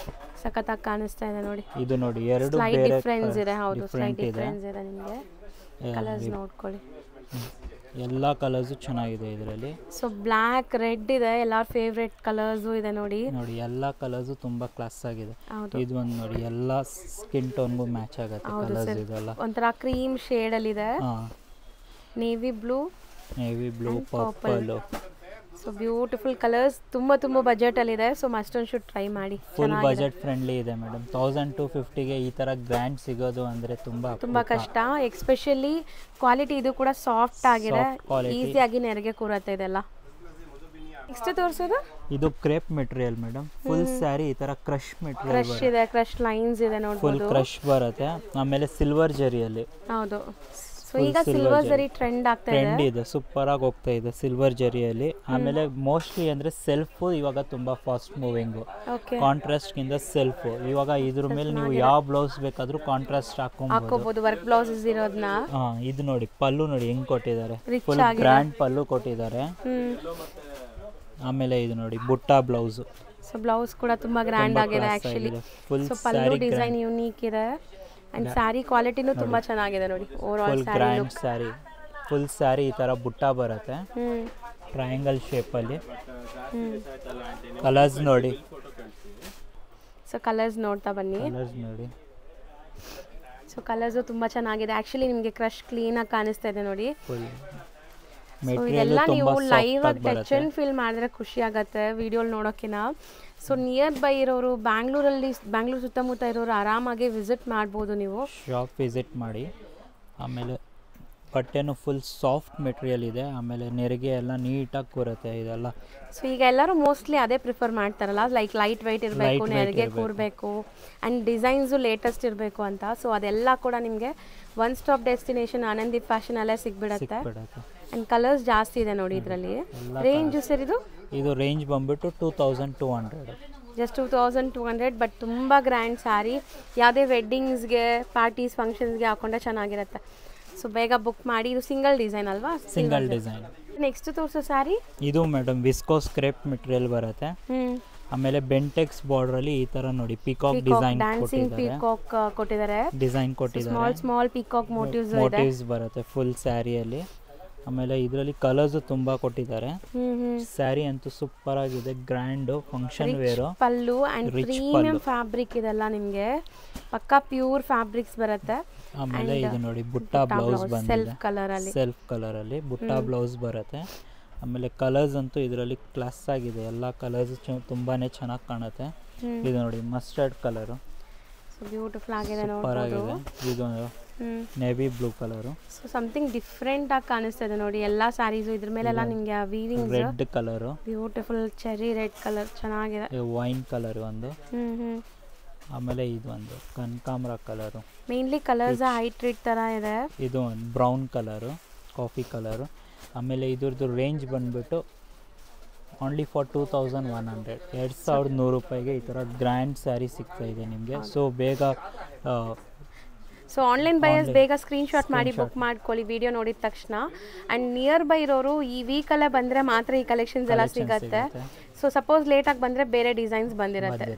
ಸಖತ್ತಾಗಿ ಕಾಣಿಸ್ತಾ ಇದೆ ನೋಡಿ. ಇದು ನೋಡಿ, ಎರಡು ಸ್ಲೈಟ್ ಡಿಫರೆನ್ಸ್ ಇದೆ. ಹೌದು, ಸ್ಲೈಟ್ ಡಿಫರೆನ್ಸ್ ಇದೆ. ನಿಮಗೆ ಕಲರ್ಸ್ ನೋಡ್ಕೊಳ್ಳಿ. ಎಲ್ಲ ಕಲರ್ಸು ಚೆನ್ನಾಗಿದೆ ಇದರಲ್ಲಿ. ಸೊ ಬ್ಲ್ಯಾಕ್, ರೆಡ್ ಇದೆ, ಎಲ್ಲರ ಫೇವ್ರೆಟ್ ಕಲರ್ಸು ಇದೆ ನೋಡಿ. ನೋಡಿ ಎಲ್ಲ ಕಲರ್ಸು ತುಂಬ ಕ್ಲಾಸ್ ಆಗಿದೆ. ಹೌದು. ಇದು ಒಂದು ನೋಡಿ ಎಲ್ಲ ಸ್ಕಿನ್ ಟೋನ್ಗೂ ಮ್ಯಾಚ್ ಆಗುತ್ತೆ ಕಲರ್ಸ್ ಇದೆಲ್ಲ. ಒಂಥರ ಕ್ರೀಮ್ ಶೇಡಲ್ಲಿದೆ. ಹಾಂ, navy blue, purple. So beautiful colours. ತುಂಬ ಬಜೆಟಲ್ಲಿದೆ. So must one should try ಮಾಡಿ. ಫುಲ್ ಬಜೆಟ್ ಫ್ರೆಂಡ್ಲಿ ಇದೆ ಮೇಡಮ್. 1250ಗೆ ಈ ಥರ ಗ್ರ್ಯಾಂಡ್ ಸಿಗೋದು ಅಂದರೆ ತುಂಬ ಕಷ್ಟ. ಎಕ್ಸ್ಪೆಷಲಿ ಕ್ವಾಲಿಟಿ ಇದು ಕೂಡ ಸಾಫ್ಟ್ ಆಗಿದೆ, ಈಸಿಯಾಗಿ ನೆರಿಗೆ ಕೂರತ್ತೆ ಇದೆಲ್ಲ. ನೆಕ್ಸ್ಟ್ ತೋರಿಸೋದು ಇದು crepe material madam. Full sari ಈ ಥರ ಕ್ರಶ್ ಮೆಟೀರಿಯಲ್, ಕ್ರಶ್ ಇದೆ, ಕ್ರಶ್ ಲೈನ್ಸ್ ಇದೆ ನೋಡ್ಬೋದು. ಫುಲ್ ಕ್ರಶ್ ಬರುತ್ತೆ. ಆಮೇಲೆ ಸಿಲ್ವರ್ ಜರಿಯಲ್ಲಿ. ಹೌದು. ಸೊ ಈಗ ಸಿಲ್ವರ್ ಜರಿ ಟ್ರೆಂಡ್ ಆಗ್ತಾ ಇದೆ. ಟ್ರೆಂಡ್ ಇದೆ, ಸೂಪರ್ ಆಗಿ ಹೋಗ್ತಾ ಇದೆ ಸಿಲ್ವರ್ ಜರಿಯಲ್ಲಿ. ಆಮೇಲೆ ಮೋಸ್ಟ್ಲಿ ಅಂದ್ರೆ ಸೆಲ್ಫ್ ಇವಾಗ ತುಂಬಾ ಫಾಸ್ಟ್ ಮೂವಿಂಗ್. ಕಾಂಟ್ರಾಸ್ಟ್ ಗಿಂತ ಸೆಲ್ಫ್. ಇವಾಗ ಇದ್ರ ಮೇಲೆ ನೀವು ಯಾವ ಬ್ಲೌಸ್ ಬೇಕಾದ್ರೂ ಕಾಂಟ್ರಾಸ್ಟ್ ಹಾಕೋಬಹುದು, ವರ್ಕ್ ಬ್ಲೌಸಸ್ ಇರೋದನ್ನ. ಇದು ನೋಡಿ ಪಲ್ಲು ನೋಡಿ ಹೆಂಗ್ ಕೊಟ್ಟಿದ್ದಾರೆ, ಫುಲ್ ಗ್ರ್ಯಾಂಡ್ ಪಲ್ಲು ಕೊಟ್ಟಿದ್ದಾರೆ. ಆಮೇಲೆ ಇದು ನೋಡಿ ಬುಟ್ಟ ಬ್ಲೌಸ್. ಸೊ ಬ್ಲೌಸ್ ಕೂಡ ತುಂಬಾ ಗ್ರ್ಯಾಂಡ್ ಆಗಿದೆ ಆಕ್ಚುಲಿ. ಸೊ ಪಲ್ಲು ಡಿಸೈನ್ ಯೂನಿಕ್ ಇದೆ ಅಂಡ್ ಸ್ಯಾರಿ ಕ್ವಾಲಿಟಿನೂ ತುಂಬಾ ಚೆನ್ನಾಗಿದೆ ನೋಡಿ. Over all sari look. Sari full sari ಈ ತರ ಬುಟ್ಟ ಬರುತ್ತೆ, ಟ್ರಯಾಂಗಲ್ ಶೇಪ್ ಅಲ್ಲಿ. ಕಲರ್ಸ್ ನೋಡಿ. ಸೊ ಕಲರ್ಸ್ ನೋಡ್ತಾ ಬನ್ನಿ. ಕಲರ್ಸ್ ನೋಡಿ. ಸೊ ಕಲರ್ಸ್ ತುಂಬಾ ಚೆನ್ನಾಗಿದೆ ಆಕ್ಚುಲಿ. ನಿಮಗೆ ಕ್ರಶ್ ಕ್ಲೀನ್ ಆಗಿ ಕಾಣಿಸ್ತಾ ಇದೆ ನೋಡಿ. ಸೊ ಇದೆಲ್ಲ ನೀವು ಲೈವ್ ಆಗಿ ಟಚ್ ಅಂಡ್ ಫೀಲ್ ಮಾಡಿದ್ರೆ ಖುಷಿ ಆಗುತ್ತೆ ವಿಡಿಯೋಲಿ ನೋಡೋಕ್ಕಿಂತ. ಸೊ ನಿಯರ್ ಬೈ ಇರೋರು ಬ್ಯಾಂಗ್ಳೂರು ಸುತ್ತಮುತ್ತ ಇರೋರು ಆರಾಮಾಗಿ ವಿಸಿಟ್ ಮಾಡ್ಬೋದು ನೀವು. ಶಾಪ್ ವಿಸಿಟ್ ಮಾಡಿ. ಆಮೇಲೆ ಬಟ್ಟೆನೂ ಫುಲ್ ಸಾಫ್ಟ್ ಮೆಟೀರಿಯಲ್ ಇದೆ. ಆಮೇಲೆ ನೆರಿಗೆ ಎಲ್ಲ ನೀಟಾಗಿ ಕೂರುತ್ತೆ ಇದೆಲ್ಲ. ಸೊ ಈಗ ಎಲ್ಲರೂ ಮೋಸ್ಟ್ಲಿ ಅದೇ ಪ್ರಿಫರ್ ಮಾಡ್ತಾರಲ್ಲ, ಲೈಟ್ ವೆಯ್ಟ್ ಇರಬೇಕು, ನೆರಿಗೆ ಕೂರಬೇಕು ಆ್ಯಂಡ್ ಡಿಸೈನ್ಸು ಲೇಟೆಸ್ಟ್ ಇರಬೇಕು ಅಂತ. ಸೊ ಅದೆಲ್ಲ ಕೂಡ ನಿಮಗೆ one stop destination Anandi fashion ಅಲ್ಲೇ ಸಿಗ್ಬಿಡುತ್ತೆ. ಆ್ಯಂಡ್ ಕಲರ್ಸ್ ಜಾಸ್ತಿ ಇದೆ ನೋಡಿ ಇದರಲ್ಲಿ. ರೇಂಜು ಸರ್ ಇದು ರೇಂಜ್ ಬಂದ್ಬಿಟ್ಟು 2200. ಜಸ್ಟ್ 2200. ಬಟ್ ತುಂಬ ಗ್ರ್ಯಾಂಡ್ ಸ್ಯಾರಿ. ಯಾವುದೇ ವೆಡ್ಡಿಂಗ್ಸ್ಗೆ, ಪಾರ್ಟೀಸ್, ಫಂಕ್ಷನ್ಸ್ಗೆ ಹಾಕೊಂಡ್ರೆ ಚೆನ್ನಾಗಿರುತ್ತೆ. ಸೊ ಬೇಗ ಬುಕ್ ಮಾಡಿ. ಇದು ಸಿಂಗಲ್ ಡಿಸೈನ್ ಅಲ್ವಾ? Single design. ನೆಕ್ಸ್ಟ್ ತೋರಿಸೋ ಸ್ಯಾರಿ ಇದು ಮೇಡಮ್ ವಿಸ್ಕೋಸ್ ಕ್ರೇಪ್ ಮೆಟೀರಿಯಲ್ ಬರುತ್ತೆ. ಆಮೇಲೆ ಬೆಂಟೆಕ್ಸ್ ಬಾರ್ಡರ್ ಅಲ್ಲಿ ಈ ತರ ನೋಡಿ ಪಿಕಾಕ್ ಡಿಸೈನ್ ಕೊಟ್ಟಿದ್ದಾರೆ. ಡಿಸೈನ್ ಕೊಟ್ಟಿದ್ದಾರೆ. ಸ್ಮಾಲ್ ಪಿಕಾಕ್ ಮೋಟಿವ್ಸ್ ಬರುತ್ತೆ ಫುಲ್ ಸ್ಯಾರಿಯಲ್ಲಿ. ಆಮೇಲೆ ಇದರಲ್ಲಿ ಕಲರ್ಸ್ ತುಂಬಾ ಕೊಟ್ಟಿದ್ದಾರೆ. ಸ್ಯಾರಿ ಅಂತೂ ಸೂಪರ್ ಆಗಿದೆ, grand function wear. Pallu and premium fabric ಇದೆಲ್ಲ ನಿಮಗೆ ಪಕ್ಕಾ ಪ್ಯೂರ್ ಫ್ಯಾಬ್ರಿಕ್ಸ್ ಬರುತ್ತೆ. ಆಮೇಲೆ ಇದು ನೋಡಿ ಬುಟ್ಟ ಬ್ಲೌಸ್ ಬಂದಿದೆ ಸೆಲ್ಫ್ ಕಲರ್ ಅಲ್ಲಿ ಬುಟ್ಟ ಬ್ಲೌಸ್ ಬರುತ್ತೆ. ಆಮೇಲೆ ಕಲರ್ಸ್ ಅಂತೂ ಇದರಲ್ಲಿ ಕ್ಲಾಸ್ ಆಗಿದೆ. ಎಲ್ಲ ಕಲರ್ಸ್ ತುಂಬಾನೇ ಚೆನ್ನಾಗಿ ಕಾಣುತ್ತೆ. ಇದು ನೋಡಿ ಮಸ್ಟರ್ಡ್ ಕಲರ್, ಬ್ಯೂಟಿಫುಲ್ ಆಗಿದೆ, ಸೂಪರ್ ಆಗಿದೆ. ಇದು navy blue colour. So something different ಆಗಿ ಕಾಣಿಸ್ತಾ ಇದೆ ನೋಡಿ ಎಲ್ಲ ಸ್ಯಾರೀಸ್. ಇದ್ರ ಮೇಲೆಲ್ಲ ನಿಮಗೆ weaving red colour, beautiful cherry red colour ಚೆನ್ನಾಗಿದೆ. ವೈನ್ ಕಲರ್ ಒಂದು. ಆಮೇಲೆ ಇದು ಒಂದು ಕನಕಾಂಬರ ಕಲರ್. ಮೇನ್ಲಿ ಕಲರ್ಸ್ ಹೈಟ್ರಿಡ್ ತರ ಇದೆ. ಇದು ಒಂದು ಬ್ರೌನ್ ಕಲರ್, ಕಾಫಿ ಕಲರ್. ಆಮೇಲೆ ಇದ್ರದ್ದು ರೇಂಜ್ ಬಂದ್ಬಿಟ್ಟು ಓನ್ಲಿ ಫಾರ್ 2100, 2100 ರೂಪಾಯಿಗೆ ಈ ಥರ ಗ್ರ್ಯಾಂಡ್ ಸ್ಯಾರಿ ಸಿಗ್ತಾ ಇದೆ ನಿಮಗೆ. ಸೊ ಬೇಗ ಸೊ ಆನ್ಲೈನ್ ಬಯರ್ಸ್ ಬೇಗ ಸ್ಕ್ರೀನ್ಶಾಟ್ ಮಾಡಿ ಬುಕ್ ಮಾಡ್ಕೊಳ್ಳಿ ವಿಡಿಯೋ ನೋಡಿದ ತಕ್ಷಣ. ಆ್ಯಂಡ್ ನಿಯರ್ ಬೈ ಇರೋರು ಈ ವೀಕಲ್ಲೇ ಬಂದರೆ ಮಾತ್ರ ಈ ಕಲೆಕ್ಷನ್ಸ್ ಎಲ್ಲ ಸಿಗುತ್ತೆ. ಸೊ ಸಪೋಸ್ ಲೇಟಾಗಿ ಬಂದರೆ ಬೇರೆ ಡಿಸೈನ್ಸ್ ಬಂದಿರುತ್ತೆ.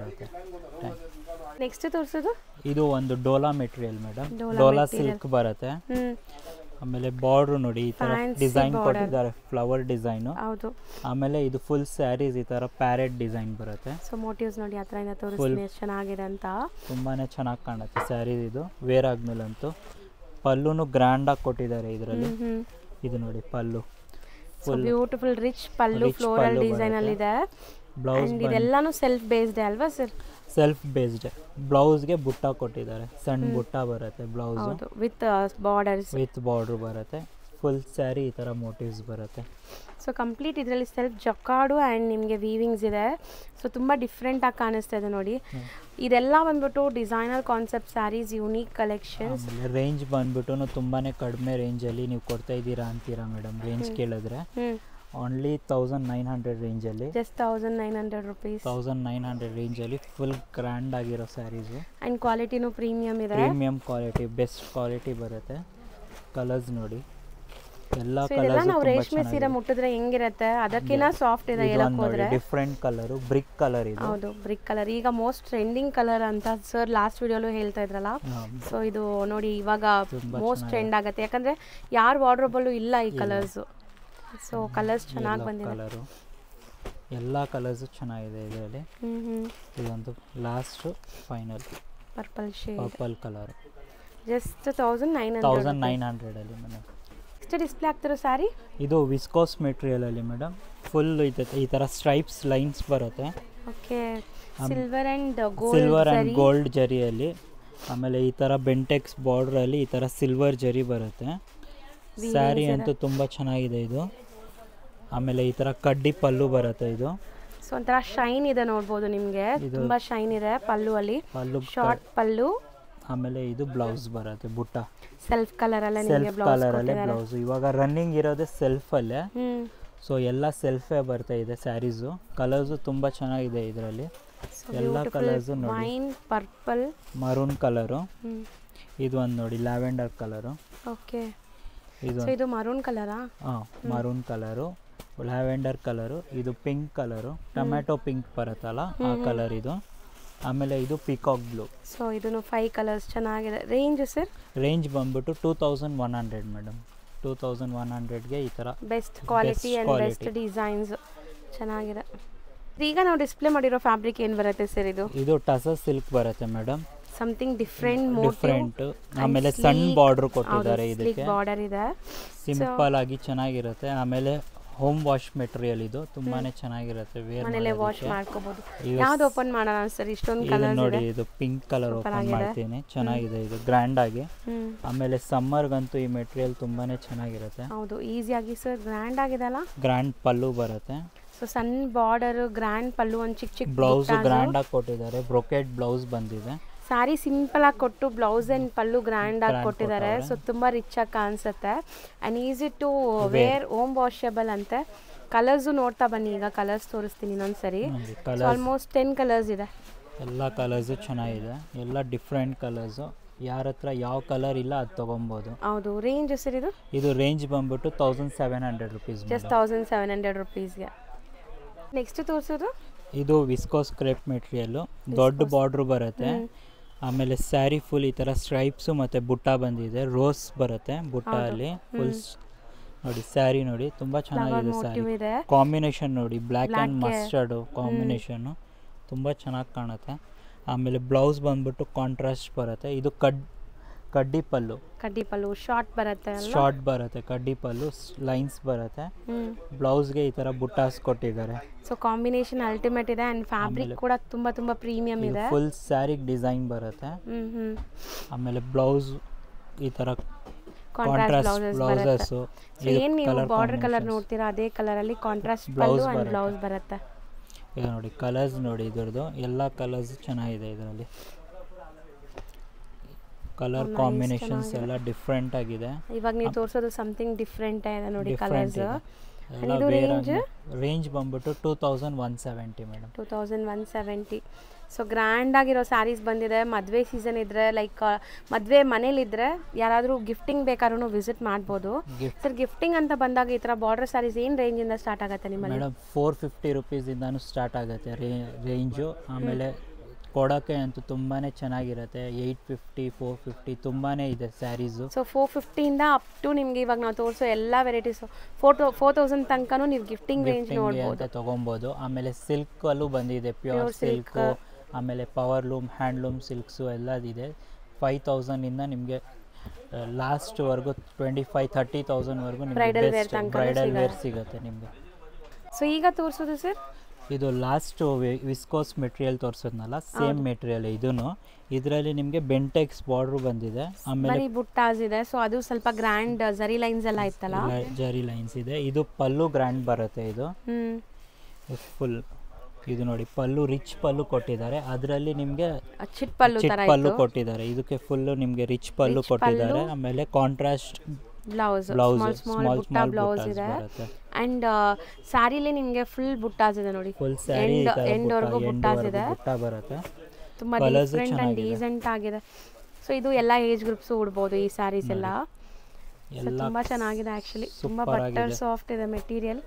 ನೆಕ್ಸ್ಟ್ ತೋರಿಸೋದು ಇದು ಒಂದು Dhola material madam. Dhola silk ಬರುತ್ತೆ. ಆಮೇಲೆ ಬಾರ್ಡರ್ ನೋಡಿ ಈ ತರ ಡಿಸೈನ್ ಕೊಟ್ಟಿದ್ದಾರೆ, ಫ್ಲವರ್ ಡಿಸೈನ್. ಹೌದು. ಆಮೇಲೆ ಇದು ಫುಲ್ ಸ್ಯಾರೀಸ್ ಈ ತರ ಪ್ಯಾರೆಟ್ ಡಿಸೈನ್ ಬರುತ್ತೆ. ಸೊ ಮೋಟಿವ್ಸ್ ನೋಡಿ ಆ ಥರ ತೋರಿಸ್ತೀನಿ ಎಷ್ಟು ಚೆನ್ನಾಗಿದೆ ಅಂತ. ತುಂಬಾನೇ ಚೆನ್ನಾಗಿ ಕಾಣುತ್ತೆ ಸ್ಯಾರೀಸ್. ಇದು ವೇರ್ ಆದ್ಮೇಲಂತೂ ಪಲ್ಲುನು ಗ್ರ್ಯಾಂಡ್ ಆಗಿ ಕೊಟ್ಟಿದ್ದಾರೆ ಇದರಲ್ಲಿ. ಇದು ನೋಡಿ pallu full beautiful rich pallu floral design ಅಲ್ಲಿ ಇದೆ. ಬ್ಲೌಸ್ ಇದೆಲ್ಲಾನು ಸೆಲ್ಫ್ ಬೇಸ್ಡ್ ಅಲ್ವಾ ಸರ್? Self based. ಬ್ಲೌಸ್ಗೆ ಬುಟ್ಟ ಕೊಟ್ಟಿದ್ದಾರೆ, ಸಣ್ಣ ಬುಟ್ಟ ಬರುತ್ತೆ ಬ್ಲೌಸ್ ವಿತ್ ಬಾರ್ಡರ್ ಬರುತ್ತೆ. ಫುಲ್ ಸ್ಯಾರಿ ಈ ಥರ ಮೋಟಿವ್ಸ್ ಬರುತ್ತೆ. ಸೊ ಕಂಪ್ಲೀಟ್ ಇದರಲ್ಲಿ ಸೆಲ್ಫ್ ಜಕಾರ್ಡು ಆ್ಯಂಡ್ ನಿಮಗೆ ವೀವಿಂಗ್ಸ್ ಇದೆ. ಸೊ ತುಂಬ ಡಿಫ್ರೆಂಟಾಗಿ ಕಾಣಿಸ್ತಾ ಇದೆ ನೋಡಿ. ಇದೆಲ್ಲ ಬಂದ್ಬಿಟ್ಟು designer concept saris, unique collections. Range ಬಂದ್ಬಿಟ್ಟು ತುಂಬಾ ಕಡಿಮೆ ರೇಂಜಲ್ಲಿ ನೀವು ಕೊಡ್ತಾ ಇದ್ದೀರಾ ಅಂತೀರಾ ಮೇಡಮ್. ರೇಂಜ್ ಕೇಳಿದ್ರೆ ಓನ್ಲಿ 1900 ರೇಂಜಲ್ಲಿ, ಜಸ್ಟ್ 1900 rupees. 1900 ರೇಂಜಲ್ಲಿ ಫುಲ್ ಗ್ರ್ಯಾಂಡ್ ಆಗಿರೋ ಸ್ಯಾರೀಸು. ಆ್ಯಂಡ್ ಕ್ವಾಲಿಟಿನೂ ಪ್ರೀಮಿಯಮ್ ಇದೆ. ಪ್ರೀಮಿಯಮ್ ಕ್ವಾಲಿಟಿ, ಬೆಸ್ಟ್ ಕ್ವಾಲಿಟಿ ಬರುತ್ತೆ. ಕಲರ್ಸ್ ನೋಡಿ. ಎಲ್ಲ ಇದೆಲ್ಲ ನಾವು ರೇಷ್ಮೆ ಸೀರೆ ಮುಟ್ಟಿದ್ರೆ ಹೆಂಗಿರುತ್ತೆ ಅದಕ್ಕಿಂತ ಸಾಫ್ಟ್ ಇದೆ ಹೇಳಕ್ ಹೋದ್ರೆ. ಡಿಫ್ರೆಂಟ್ ಕಲರ್, ಬ್ರಿಕ್ ಕಲರ್ ಇದು. ಹೌದು, ಬ್ರಿಕ್ ಕಲರ್ ಈಗ ಮೋಸ್ಟ್ ಟ್ರೆಂಡಿಂಗ್ ಕಲರ್ ಅಂತ ಸರ್ ಲಾಸ್ಟ್ ವಿಡಿಯೋಲು ಹೇಳ್ತಾ ಇದ್ರಲ್ಲ. ಸೊ ಇದು ನೋಡಿ ಇವಾಗ ಮೋಸ್ಟ್ ಟ್ರೆಂಡ್ ಆಗುತ್ತೆ, ಯಾಕಂದ್ರೆ ಯಾರ ವಾರ್ಡ್ರೋಬಲ್ಲೂ ಇಲ್ಲ ಈ ಕಲರ್ಸ್. ಸೊ ಕಲರ್ಸ್ ಚೆನ್ನಾಗಿ ಬಂದಿದೆ, ಕಲರು ಎಲ್ಲ ಕಲರ್ಸ್ ಚೆನ್ನಾಗಿದೆ ಇದರಲ್ಲಿ. ಇದೊಂದು last final purple shade, purple colour, just 1900 ಅಲ್ಲಿ ಮೇಡಮ್. ಎಷ್ಟು ಡಿಸ್ಪ್ಲೇ ಆಗ್ತಿರೋ ಸ್ಯಾರಿ? ಇದು ವಿಸ್ಕೋಸ್ ಮೆಟೀರಿಯಲ್ ಅಲ್ಲಿ ಮೇಡಮ್. ಫುಲ್ ಈ ತರ ಸ್ಟ್ರೈಪ್ಸ್ ಲೈನ್ಸ್ ಬರುತ್ತೆ. ಓಕೆ, ಸಿಲ್ವರ್ ಅಂಡ್ ಗೋಲ್ಡ್ ಜರಿಯಲ್ಲಿ. ಆಮೇಲೆ ಈ ತರ ಬೆಂಟೆಕ್ಸ್ ಬಾರ್ಡರ್ ಅಲ್ಲಿ ಈ ತರ ಸಿಲ್ವರ್ ಜರಿ ಬರುತ್ತೆ. ಸ್ಯಾರಿ ಅಂತೂ ತುಂಬಾ ಚೆನ್ನಾಗಿದೆ ಇದು. ಆಮೇಲೆ ಈ ತರ ಕಡ್ಡಿ ಪಲ್ಲು ಬರುತ್ತೆ ಇದು. ಸೊ ಒಂಥರ ಶೈನ್ ಇದೆ ನೋಡ್ಬೋದು ನಿಮಗೆ, ತುಂಬಾ ಶೈನ್ ಇದೆ ಪಲ್ಲು ಅಲ್ಲಿ, ಶಾರ್ಟ್ ಪಲ್ಲು. ಆಮೇಲೆ ಇದು ಬ್ಲೌಸ್ ಬರುತ್ತೆ ಬುಟ್ಟ ಸೆಲ್ಫ್ ಕಲರ್ ಅಲ್ಲೇ ನಿಮಗೆ ಬ್ಲೌಸ್ ಕೊಟ್ಟಿದ್ದಾರೆ. ಬ್ಲೌಸ್ ಇವಾಗ ರನ್ನಿಂಗ್ ಇರೋದೇ ಸೆಲ್ಫ್ ಅಲ್ಲೇ. ಸೊ ಎಲ್ಲ ಸೆಲ್ಫೇ ಬರ್ತಾ ಇದೆ ಸ್ಯಾರೀಸು. ಕಲರ್ಸ್ ತುಂಬಾ ಚೆನ್ನಾಗಿದೆ ಇದರಲ್ಲಿ. ಎಲ್ಲ ಕಲರ್ಸ್ ನೋಡಿ, ವೈನ್, ಪರ್ಪಲ್, ಮರೂನ್ ಕಲರು. ಇದು ಒಂದು ನೋಡಿ ಲ್ಯಾವೆಂಡರ್ ಕಲರು. ಓಕೆ, ಇದು ಮರೂನ್ ಕಲರಾ? Maroon colour, lavender colour. ಇದು ಪಿಂಕ್ ಕಲರು, ಟೊಮ್ಯಾಟೊ ಪಿಂಕ್ ಬರುತ್ತಲ್ಲ ಆ ಕಲರ್ ಇದು. ಆಮೇಲೆ ಇದು ಪಿಕಾಕ್ ಬ್ಲೂ. ಸೊ ಇದನ್ನು 5 ಕಲರ್ಸ್ ಚೆನ್ನಾಗಿದೆ. Range sir? ರೇಂಜ್ ಬಂದ್ಬಿಟ್ಟು 2100 ಮೇಡಮ್. 2100ಗೆ ಈ ಥರ best quality and best designs ಚೆನ್ನಾಗಿದೆ. ಈಗ ನಾವು ಡಿಸ್ಪ್ಲೇ ಮಾಡಿರೋ ಫ್ಯಾಬ್ರಿಕ್ ಏನು ಬರುತ್ತೆ ಸರ್? ಇದು ಟಸರ್ ಸಿಲ್ಕ್ ಬರುತ್ತೆ ಮೇಡಮ್. Something different. ಆಮೇಲೆ ಸಣ್ಣ ಬಾರ್ಡರ್ ಕೊಟ್ಟಿದ್ದಾರೆ ಇದಕ್ಕೆ. ಬಾರ್ಡರ್ ಇದೆ, ಸಿಂಪಲ್ ಆಗಿ ಚೆನ್ನಾಗಿರುತ್ತೆ. ಆಮೇಲೆ ಹೋಮ್ ವಾಶ್ ಮೆಟೀರಿಯಲ್ ಇದು, ತುಂಬಾನೇ ಚೆನ್ನಾಗಿರುತ್ತೆ. ಮನೆಯಲ್ಲೇ ವಾಶ್ ಮಾಡ್ಕೋಬಹುದು. ಯಾವ್ದು ಓಪನ್ ಮಾಡೋಣ ಸರ್? ಇಷ್ಟೊಂದು ಕಲರ್ ನೋಡಿ, ಇದು ಪಿಂಕ್ ಕಲರ್ ಓಪನ್ ಮಾಡ್ತೀನಿ. ಚೆನ್ನಾಗಿದೆ ಇದು, ಗ್ರ್ಯಾಂಡ್ ಆಗಿ. ಆಮೇಲೆ ಸಮ್ಮರ್ಗಂತೂ ಈ ಮೆಟೀರಿಯಲ್ ತುಂಬಾನೇ ಚೆನ್ನಾಗಿರುತ್ತೆ. ಹೌದು, ಈಸಿಯಾಗಿ ಸರ್. ಗ್ರ್ಯಾಂಡ್ ಆಗಿದೆ ಅಲ್ಲ? ಗ್ರ್ಯಾಂಡ್ ಪಲ್ಲು ಬರುತ್ತೆ. ಸೊ ಸಣ್ಣ ಬಾರ್ಡರ್, ಗ್ರ್ಯಾಂಡ್ ಪಲ್ಲು, ಒಂದು ಚಿಕ್ಕ ಬ್ಲೌಸ್ ಗ್ರ್ಯಾಂಡ್ ಆಗಿ ಕೊಟ್ಟಿದ್ದಾರೆ. ಬ್ರೊಕೆಟ್ ಬ್ಲೌಸ್ ಬಂದಿದೆ. ಸ್ಯಾರಿ ಸಿಂಪಲ್ ಆಗಿ ಕೊಟ್ಟು ಬ್ಲೌಸ್ ಅಂಡ್ ಪಲ್ಲು ಗ್ರ್ಯಾಂಡ್ ಆಗಿ ಕೊಟ್ಟಿದ್ದಾರೆ. ಸೊ ತುಂಬಾ ರಿಚ್ ಆಗಿ ಕಾಣಿಸುತ್ತೆ and easy to wear, home washable ಅಂತೆ. ಕಲರ್ಸು ನೋಡ್ತಾ ಬನ್ನಿ, ಈಗ ಕಲರ್ಸ್ ತೋರಿಸ್ತೀನಿ ಇನ್ನೊಂದ್ಸರಿ. ಆಲ್ಮೋಸ್ಟ್ 10 ಕಲರ್ಸ್ ಇದೆ. ಎಲ್ಲ ಕಲರ್ಸು ಚೆನ್ನಾಗಿದೆ, ಎಲ್ಲ ಡಿಫ್ರೆಂಟ್ ಕಲರ್ಸು. ಯಾರ ಹತ್ರ ಯಾವ ಕಲರ್ ಇಲ್ಲ ಅದು ತೊಗೊಬೋದು. ಹೌದು. ರೇಂಜ್ ಸರ್ ಇದು ರೇಂಜ್ ಬಂದ್ಬಿಟ್ಟು 1700 ರುಪೀಸ್, ಜಸ್ಟ್ 1700 ರುಪೀಸ್ಗೆ. ನೆಕ್ಸ್ಟ್ ತೋರಿಸೋದು ಇದು ವಿಸ್ಕೋಸ್ ಕ್ರೇಪ್ ಮೆಟೀರಿಯಲ್ಲು, ದೊಡ್ಡ ಬಾರ್ಡ್ರು ಬರುತ್ತೆ. ಆಮೇಲೆ ಸ್ಯಾರಿ ಫುಲ್ ಈ ಥರ ಸ್ಟ್ರೈಪ್ಸು ಮತ್ತು ಬುಟ್ಟ ಬಂದಿದೆ. ರೋಸ್ ಬರುತ್ತೆ ಬುಟ್ಟ ಅಲ್ಲಿ ಫುಲ್. ನೋಡಿ ಸ್ಯಾರಿ ನೋಡಿ, ತುಂಬ ಚೆನ್ನಾಗಿದೆ ಸ್ಯಾರಿ. ಕಾಂಬಿನೇಷನ್ ನೋಡಿ, ಬ್ಲ್ಯಾಕ್ ಆ್ಯಂಡ್ ಮಸ್ಟರ್ಡು ಕಾಂಬಿನೇಷನ್ನು ತುಂಬ ಚೆನ್ನಾಗಿ ಕಾಣುತ್ತೆ. ಆಮೇಲೆ ಬ್ಲೌಸ್ ಬಂದ್ಬಿಟ್ಟು ಕಾಂಟ್ರಾಸ್ಟ್ ಬರುತ್ತೆ. ಇದು ಕಡ್ಡಿ ಪಲ್ಲು ಶಾರ್ಟ್ ಬರುತ್ತೆ. ಕಡ್ಡಿ ಪಲ್ಲು ಲೈನ್ಸ್ ಬರುತ್ತೆ. ಬ್ಲೌಸ್ಗೆ ಈ ತರ ಬುಟ್ಟಾಸ್ ಕೊಟ್ಟಿದ್ದಾರೆ. ಸೊ ಕಾಂಬಿನೇಷನ್ ಅಲ್ಟಿಮೇಟ್ ಇದೆ ಅಂಡ್ ಫ್ಯಾಬ್ರಿಕ್ ಕೂಡ ತುಂಬಾ ತುಂಬಾ ಪ್ರೀಮಿಯಂ ಇದೆ. ಫುಲ್ ಸ್ಯಾರಿ ಡಿಸೈನ್ ಬರುತ್ತೆ. ಆಮೇಲೆ ಬ್ಲೌಸ್ ಈ ತರ ಕಾಂಟ್ರಾಸ್ಟ್ ಬ್ಲೌಸಸ್. ಏನು ನೀವು ಬಾರ್ಡರ್ ಕಲರ್ ನೋಡ್ತೀರಾ ಅದೇ ಕಲರ್ ಅಲ್ಲಿ ಕಾಂಟ್ರಾಸ್ಟ್ ಪಲ್ಲು ಅಂಡ್ ಬ್ಲೌಸ್ ಬರುತ್ತೆ. ಇದು ನೋಡಿ ಕಲರ್ಸ್ ನೋಡಿ, ಇದರದು ಎಲ್ಲ ಕಲರ್ಸ್ ಚೆನ್ನಾಗಿದೆ ಇದರಲ್ಲಿ. ಕಲರ್ ಕಾಂಬಿನೇಷನ್ಸ್ ಎಲ್ಲ ಡಿಫ್ರೆಂಟ್ ಆಗಿದೆ. ಇವಾಗ ನೀವು ತೋರಿಸೋದು ಸಮಥಿಂಗ್ ಡಿಫ್ರೆಂಟ್ ಇದೆ ನೋಡಿ ಕಲರ್ಸ್. ಇದು ರೇಂಜ್ ಬಂದ್ಬಿಟ್ಟು 2170 ಮೇಡಮ್. 2170. ಸೊ ಗ್ರ್ಯಾಂಡ್ ಆಗಿರೋ ಸ್ಯಾರೀಸ್ ಬಂದಿದೆ. ಮದುವೆ ಸೀಸನ್ ಇದ್ರೆ, ಲೈಕ್ ಮದುವೆ ಮನೇಲಿದ್ರೆ ಯಾರಾದರೂ ಗಿಫ್ಟಿಂಗ್ ಬೇಕಾದ್ರೂ ವಿಸಿಟ್ ಮಾಡ್ಬೋದು. ಸರ್ ಗಿಫ್ಟಿಂಗ್ ಅಂತ ಬಂದಾಗ ಈ ಥರ ಬಾರ್ಡರ್ ಸ್ಯಾರೀಸ್ ಏನು ರೇಂಜಿಂದ ಸ್ಟಾರ್ಟ್ ಆಗುತ್ತೆ ನಿಮ್ಮಲ್ಲಿ? ಮೇಡಮ್ 450 ರುಪೀಸಿಂದನೂ ಸ್ಟಾರ್ಟ್ ಆಗುತ್ತೆ ರೇಂಜು. ಆಮೇಲೆ ಕೊಡೋಕ್ಕೆ ಅಂತೂ ತುಂಬಾ ಚೆನ್ನಾಗಿರುತ್ತೆ. 850 450 ತುಂಬಾ ಇದೆ ಸ್ಯಾರೀಸು. ಸೊ 450ಇಂದ ಅಪ್ ಟು ನಿಮಗೆ ಇವಾಗ ನಾವು ತೋರಿಸೋ ಎಲ್ಲ ವೆರೈಟೀಸು 4000 ತನಕನೂ ನೀವು ಗಿಫ್ಟಿಂಗ್ ರೇಂಜ್ ನೋಡ್ಬೋದು, ತೊಗೊಬೋದು. ಆಮೇಲೆ ಸಿಲ್ಕಲ್ಲೂ ಬಂದಿದೆ, ಪ್ಯೂರ್ ಸಿಲ್ಕು. ಆಮೇಲೆ ಪವರ್ಲೂಮ್, ಹ್ಯಾಂಡ್ಲೂಮ್ ಸಿಲ್ಕ್ಸು ಎಲ್ಲ ಇದೆ. 5000ಇಂದ ನಿಮಗೆ ಲಾಸ್ಟ್ವರೆಗೂ 25,000-30,000ವರೆಗೂ ನಿಮಗೆ ಬ್ರೈಡಲ್ ವೇರ್ ಸಿಗುತ್ತೆ ನಿಮಗೆ. ಸೊ ಈಗ ತೋರಿಸೋದು ಸರ್, ಇದು ಲಾಸ್ಟ್ ವಿಸ್ಕೋಸ್ ಮೆಟೀರಿಯಲ್ ತೋರಿಸೋದ್ನಲ್ಲ, ಸೇಮ್ ಮೆಟೀರಿಯಲ್ ಇದೂನು. ಇದರಲ್ಲಿ ನಿಮಗೆ ಬೆಂಟೆಕ್ಸ್ ಬಾರ್ಡರ್ ಬಂದಿದೆ. ಆಮೇಲೆ ಬುಟ್ಟಾಸ್ ಇದೆ. ಸೊ ಅದು ಸ್ವಲ್ಪ ಗ್ರ್ಯಾಂಡ್ ಜರಿ ಲೈನ್ಸ್ ಎಲ್ಲ ಇತ್ತಲ್ಲ, ಜರಿ ಲೈನ್ಸ್ ಇದೆ. ಇದು ಪಲ್ಲು ಗ್ರ್ಯಾಂಡ್ ಬರುತ್ತೆ. ಇದು ಫುಲ್ ಇದು ನೋಡಿ ಪಲ್ಲು, ರಿಚ್ ಪಲ್ಲು ಕೊಟ್ಟಿದ್ದಾರೆ. ಅದರಲ್ಲಿ ನಿಮಗೆ ಚಿಟ್ ಪಲ್ಲು ಕೊಟ್ಟಿದ್ದಾರೆ. ಇದಕ್ಕೆ ಫುಲ್ ನಿಮಗೆ ರಿಚ್ ಪಲ್ಲು ಕೊಟ್ಟಿದ್ದಾರೆ. ಆಮೇಲೆ ಕಾಂಟ್ರಾಸ್ಟ್ ಬ್ಲೌಸ್, ಸ್ಮಾಲ್ ಬುಟ್ಟ ಬ್ಲೌಸ್ ಇದೆ. ಅಂಡ್ ಸ್ಯಾರಿಲಿ ನಿಮಗೆ ಫುಲ್ ಬುಟ್ಟಾಸ್ ಇದೆ ನೋಡಿ, ಫುಲ್ ಸ್ಯಾರಿ ಎಂಡ್ ವರೆಗೂ ಬುಟ್ಟಾಸ್ ಇದೆ. ಬುಟ್ಟ ಬರುತ್ತೆ, ತುಂಬಾ ಡಿಫರೆಂಟ್ ಅಂಡ್ ಡೀಸೆಂಟ್ ಆಗಿದೆ. ಸೊ ಇದು ಎಲ್ಲ ಏಜ್ ಗ್ರೂಪ್ಸ್ ಉಡ್ಬೋದು ಈ ಸ್ಯಾರೀಸ್ ಎಲ್ಲ. ಎಲ್ಲ ತುಂಬ ಚೆನ್ನಾಗಿದೆ ಆ್ಯಕ್ಚುಲಿ, ತುಂಬ ಬಟರ್ ಸಾಫ್ಟ್ ಇದೆ ಮೆಟೀರಿಯಲ್.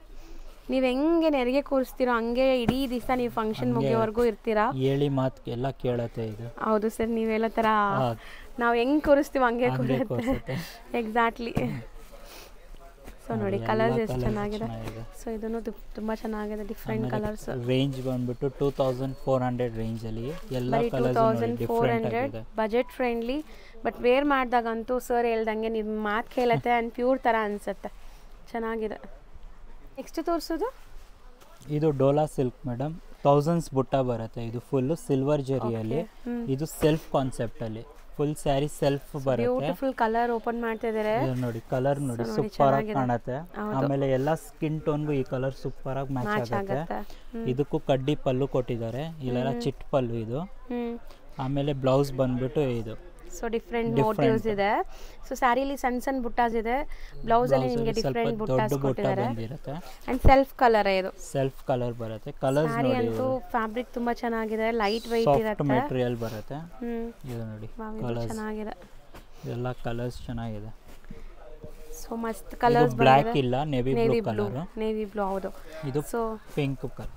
ನೀವು ಹೆಂಗೆ ನೆರಿಗೆ ಕೂರಿಸ್ತೀರೋ ಹಂಗೆ ಇಡೀ ದಿವಸ ನೀವು ಫಂಕ್ಷನ್ ಮುಗಿಯೋವರೆಗೂ ಇರ್ತೀರಾ. ಹೇಳಿ ಮಾತು ಎಲ್ಲ ಕೇಳತ್ತೆ ಇದು. ಹೌದು ಸರ್, ನೀವು ಹೇಳೋ ಥರ ನಾವು ಹೆಂಗೆ ಕೂರಿಸ್ತೀವಿ ಹಂಗೆ ಕೂರುತ್ತೆ. ಎಕ್ಸಾಕ್ಟ್ಲಿ. ಸೊ ನೋಡಿ ಕಲರ್ಸ್ ಎಷ್ಟು ಚೆನ್ನಾಗಿದೆ. ಸೊ ಇದನ್ನು ತುಂಬ ಚೆನ್ನಾಗಿದೆ, ಡಿಫ್ರೆಂಟ್ ಕಲರ್ಸ್. ರೇಂಜ್ ಬಂದ್ಬಿಟ್ಟು 2400 ರೇಂಜಲ್ಲಿ ಎಲ್ಲ ಕಲರ್ಸ್ ಡಿಫ್ರೆಂಟ್ ಆಗಿದೆ. ಬಜೆಟ್ ಫ್ರೆಂಡ್ಲಿ, ಬಟ್ ವೇರ್ ಮಾಡಿದಾಗಂತೂ ಸರ್ ಹೇಳ್ದಂಗೆ ನಿಮ್ಮ ಮಾತು ಕೇಳತ್ತೆ ಆ್ಯಂಡ್ ಪ್ಯೂರ್ ಥರ ಅನಿಸುತ್ತೆ. ಚೆನ್ನಾಗಿದೆ. ನೆಕ್ಸ್ಟ್ ತೋರಿಸೋದು ಇದು ಡೋಲಾ ಸಿಲ್ಕ್ ಮೇಡಮ್, ಥೌಸಂಡ್ಸ್ ಬುಟ್ಟ ಬರುತ್ತೆ. ಇದು ಫುಲ್ಲು ಸಿಲ್ವರ್ ಜರಿಯಲ್ಲಿ, ಇದು ಸೆಲ್ಫ್ ಕಾನ್ಸೆಪ್ಟಲ್ಲಿ ಫುಲ್ ಸ್ಯಾರಿ ಸೆಲ್ಫ್ ಬರುತ್ತೆ. ಬ್ಯೂಟಿಫುಲ್ ಕಲರ್ ಓಪನ್ ಮಾಡ್ತಾ ಇದ್ದಾರೆ ನೋಡಿ, ಕಲರ್ ನೋಡಿ ಸೂಪರ್ ಆಗಿ ಕಾಣುತ್ತೆ. ಆಮೇಲೆ ಎಲ್ಲ ಸ್ಕಿನ್ ಟೋನ್ಗೂ ಈ ಕಲರ್ ಸೂಪರ್ ಆಗಿ ಮ್ಯಾಚ್ ಆಗುತ್ತೆ. ಇದಕ್ಕೂ ಕಡ್ಡಿ ಪಲ್ಲು ಕೊಟ್ಟಿದ್ದಾರೆ, ಇಲ್ಲೆಲ್ಲ ಚಿಟ್ ಪಲ್ಲು ಇದು. ಆಮೇಲೆ ಬ್ಲೌಸ್ ಬಂದ್ಬಿಟ್ಟು ಇದು ಸೊ ಡಿಫ್ರೆಂಟ್ ಮೋಟಿವ್ಸ್ ಇದೆ. ಸೊ ಸ್ಯಾರಿಲಿ ಸಣ್ಣ ಸಣ್ಣ ಬುಟ್ಟಾಸ್ ಇದೆ, ಬ್ಲೌಸ್ ಅಲ್ಲಿ ನಿಮಗೆ ಡಿಫ್ರೆಂಟ್ ಬುಟ್ಟಾಸ್ ಕೊಟ್ಟಿದ್ದಾರೆ. ಅಂಡ್ ಸೆಲ್ಫ್ ಕಲರ್ ಇದು, ಸೆಲ್ಫ್ ಕಲರ್ ಬರುತ್ತೆ. ಕಲರ್ಸ್ ಸ್ಯಾರಿ ಅಂತೂ ಫ್ಯಾಬ್ರಿಕ್ ತುಂಬಾ ಚೆನ್ನಾಗಿದೆ, ಲೈಟ್ ವೈಟ್ ಇರುತ್ತೆ, ಮೆಟೀರಿಯಲ್ ಬರುತ್ತೆ. ಇದು ನೋಡಿ ಕಲರ್ಸ್ ಚೆನ್ನಾಗಿದೆ, ಎಲ್ಲ ಕಲರ್ಸ್ ಚೆನ್ನಾಗಿದೆ. ಸೊ ಮಸ್ತ್ ಕಲರ್ಸ್ ಬ್ಲಾಕ್ ಇಲ್ಲ, navy blue colour. Navy blue ಹೌದು. ಇದು ಸೊ ಪಿಂಕ್ ಕಲರ್.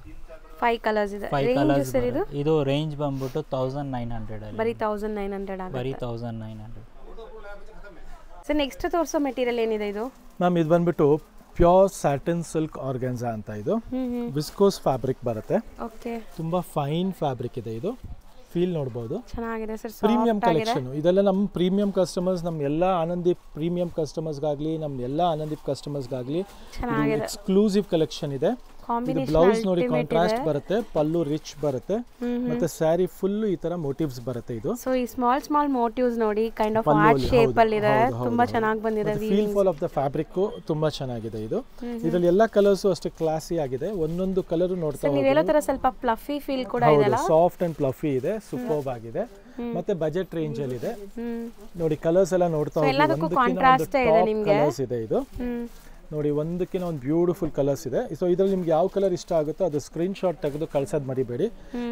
5 ಕಲರ್ಸ್ ಇದೆ. ರೇಂಜ್ ಸರ್ ಇದು ರೇಂಜ್ ಬಂದ್ಬಿಟ್ಟು 1900 ಅಲ್ಲಿ, ಬರಿ 1900 ಆಗುತ್ತೆ. ಬರಿ 1900. ಸರ್ ನೆಕ್ಸ್ಟ್ ತೋರಿಸೋ ಮೆಟೀರಿಯಲ್ ಏನಿದೆ ಇದು? ಮ್ಯಾಮ್ ಇದು ಬಂದ್ಬಿಟ್ಟು ಪ್ಯೂರ್ ಸ್ಯಾಟಿನ್ ಸಿಲ್ಕ್ ಆರ್ಗಾನ್ಸಾ ಅಂತ. ಇದು ವಿಸ್ಕೋಸ್ ಫ್ಯಾಬ್ರಿಕ್ ಬರುತ್ತೆ. ಓಕೆ, ತುಂಬಾ ಫೈನ್ ಫ್ಯಾಬ್ರಿಕ್ ಇದೆ. ಇದು ಫೀಲ್ ನೋಡ್ಬೋದು, ಚೆನ್ನಾಗಿದೆ ಸರ್. ಪ್ರೀಮಿಯಂ ಕಲೆಕ್ಷನ್ ಇದೆಲ್ಲ. ನಮ್ಮ ಪ್ರೀಮಿಯಂ ಕಸ್ಟಮರ್ಸ್, ನಮ್ಮ ಎಲ್ಲ ಆನಂದೀಪ್ ಪ್ರೀಮಿಯಂ ಕಸ್ಟಮರ್ಸ್ಗಾಗಲಿ, ನಮ್ಮ ಎಲ್ಲ ಆನಂದೀಪ್ ಕಸ್ಟಮರ್ಸ್ಗಾಗಲಿ ಎಕ್ಸ್ಕ್ಲೂಸಿವ್ ಕಲೆಕ್ಷನ್ ಇದೆ. ಇದು ಬ್ಲೌಸ್ ನೋಡಿ ಕಾಂಟ್ರಾಸ್ಟ್ ಬರುತ್ತೆ, ಪಲ್ಲು ರಿಚ್ ಬರುತ್ತೆ, ಮತ್ತೆ ಸ್ಯಾರಿ ಫುಲ್ ಈ ತರ ಮೋಟಿವ್ಸ್ ಬರುತ್ತೆ. ಇದು ಸೊ ಈ ಸ್ಮಾಲ್ ಮೋಟಿವ್ಸ್ ನೋಡಿ, ಕೈಂಡ್ ಆಫ್ ಹಾರ್ಟ್ ಶೇಪ್ ಅಲ್ಲಿ ಇದೆ, ತುಂಬಾ ಚೆನ್ನಾಗಿ ಬಂದಿದೆ. Feel fall of the fabric ತುಂಬಾ ಚೆನ್ನಾಗಿದೆ. ಇದು ಇದರಲ್ಲಿ ಎಲ್ಲ ಕಲರ್ಸ್ ಅಷ್ಟೇ ಕ್ಲಾಸಿ ಆಗಿದೆ. ಒಂದೊಂದು ಕಲರ್ ನೋಡ್ತಾ ನೀವು ಹೇಳೋ ತರ ಸ್ವಲ್ಪ ಫ್ಲಫಿ ಫೀಲ್ ಕೂಡ ಇದೆ, ಸಾಫ್ಟ್ ಅಂಡ್ ಫ್ಲಫಿ ಇದೆ, ಸೂಪರ್ಬ್ ಆಗಿದೆ. ಮತ್ತೆ ಬಜೆಟ್ ರೇಂಜ್ ಅಲ್ಲಿ ಇದೆ. ನೋಡಿ ಕಲರ್ಸ್ ಎಲ್ಲ ನೋಡ್ತಾ ಕಲರ್ಸ್ ಇದೆ. ಇದು ನೋಡಿ ಒಂದಕ್ಕಿಂತ ಒಂದು ಬ್ಯೂಟಿಫುಲ್ ಕಲರ್ಸ್ ಇದೆ. ಸೊ ಇದರಲ್ಲಿ ನಿಮ್ಗೆ ಯಾವ ಕಲರ್ ಇಷ್ಟ ಆಗುತ್ತೋ ಅದು ಸ್ಕ್ರೀನ್ ಶಾಟ್ ತೆಗೆದು ಕಳ್ಸೋದು ಮರಿಬೇಡಿ.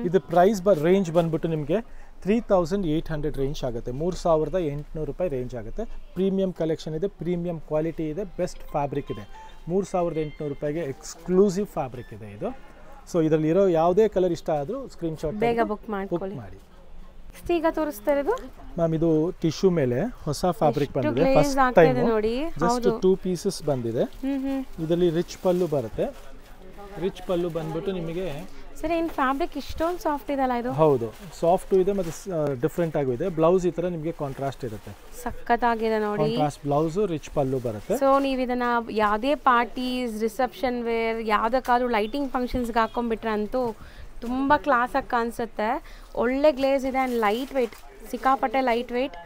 ಇದು ಪ್ರೈಸ್ ರೇಂಜ್ ಬಂದ್ಬಿಟ್ಟು ನಿಮಗೆ 3800 ರೇಂಜ್ ಆಗುತ್ತೆ, 3800 ರೂಪಾಯಿ ರೇಂಜ್ ಆಗುತ್ತೆ. ಪ್ರೀಮಿಯಂ ಕಲೆಕ್ಷನ್ ಇದೆ, ಪ್ರೀಮಿಯಂ ಕ್ವಾಲಿಟಿ ಇದೆ, ಬೆಸ್ಟ್ ಫ್ಯಾಬ್ರಿಕ್ ಇದೆ. 3800 ರೂಪಾಯಿಗೆ ಎಕ್ಸ್ಕ್ಲೂಸಿವ್ ಫ್ಯಾಬ್ರಿಕ್ ಇದೆ ಇದು. ಸೊ ಇದರಲ್ಲಿ ಇರೋ ಯಾವುದೇ ಕಲರ್ ಇಷ್ಟ ಆದರೂ ಸ್ಕ್ರೀನ್ ಶಾಟ್ ಬೇಗ ಬುಕ್ ಮಾಡಿ. ಈಗ ತೋರಿಸ್ತಾ ಇರೋದು ಮ್ಯಾಮ್ ಇದು ಟಿಶ್ಯೂ ಮೇಲೆ ಹೊಸ ಫ್ಯಾಬ್ರಿಕ್ ಬಂದಿದೆ, ಫಸ್ಟ್ ಟೈಮ್ ನೋಡಿ. ಜಸ್ಟ್ 2 ಪೀಸಸ್ ಬಂದಿದೆ. ಇದರಲ್ಲಿ ರಿಚ್ ಪಲ್ಲು ಬರುತ್ತೆ. ರಿಚ್ ಪಲ್ಲು ಬಂದ್ಬಿಟ್ಟು ನಿಮಗೆ ಸರ್ ಏನು ಫ್ಯಾಬ್ರಿಕ್ ಇಷ್ಟೊಂದು ಸಾಫ್ಟ್ ಇದೆಲ್ಲ ಇದು? ಹೌದು, ಸಾಫ್ಟ್ ಇದೆ ಮತ್ತೆ ಡಿಫ್ರೆಂಟ್ ಆಗೂ ಇದೆ. ಬ್ಲೌಸ್ ಈ ತರ ನಿಮಗೆ ಕಾಂಟ್ರಾಸ್ಟ್ ಇರುತ್ತೆ, ಸಕ್ಕತ್ತಾಗಿದೆ ನೋಡಿ. ಕಾಂಟ್ರಾಸ್ಟ್ ಬ್ಲೌಸ್, ರಿಚ್ ಪಲ್ಲು ಬರುತ್ತೆ. ಸೊ ನೀವು ಇದನ್ನ ಯಾವುದೇ ಪಾರ್ಟೀಸ್, ರಿಸೆಪ್ಷನ್ ವೇರ್, ಯಾವುದಕ್ಕಾದ್ರೂ ಲೈಟಿಂಗ್ ಫಂಕ್ಷನ್ಸ್ಗೆ ಹಾಕೊಂಡ್ಬಿಟ್ರೆ ಅಂತೂ ತುಂಬ ಕ್ಲಾಸಾಗಿ ಕಾಣಿಸುತ್ತೆ. ಒಳ್ಳೆ ಗ್ಲೇಸ್ ಇದೆ ಆ್ಯಂಡ್ ಲೈಟ್ ವೆಯ್ಟ್, ಸಿಕ್ಕಾಪಟ್ಟೆ ಲೈಟ್ ವೆಯ್ಟ್,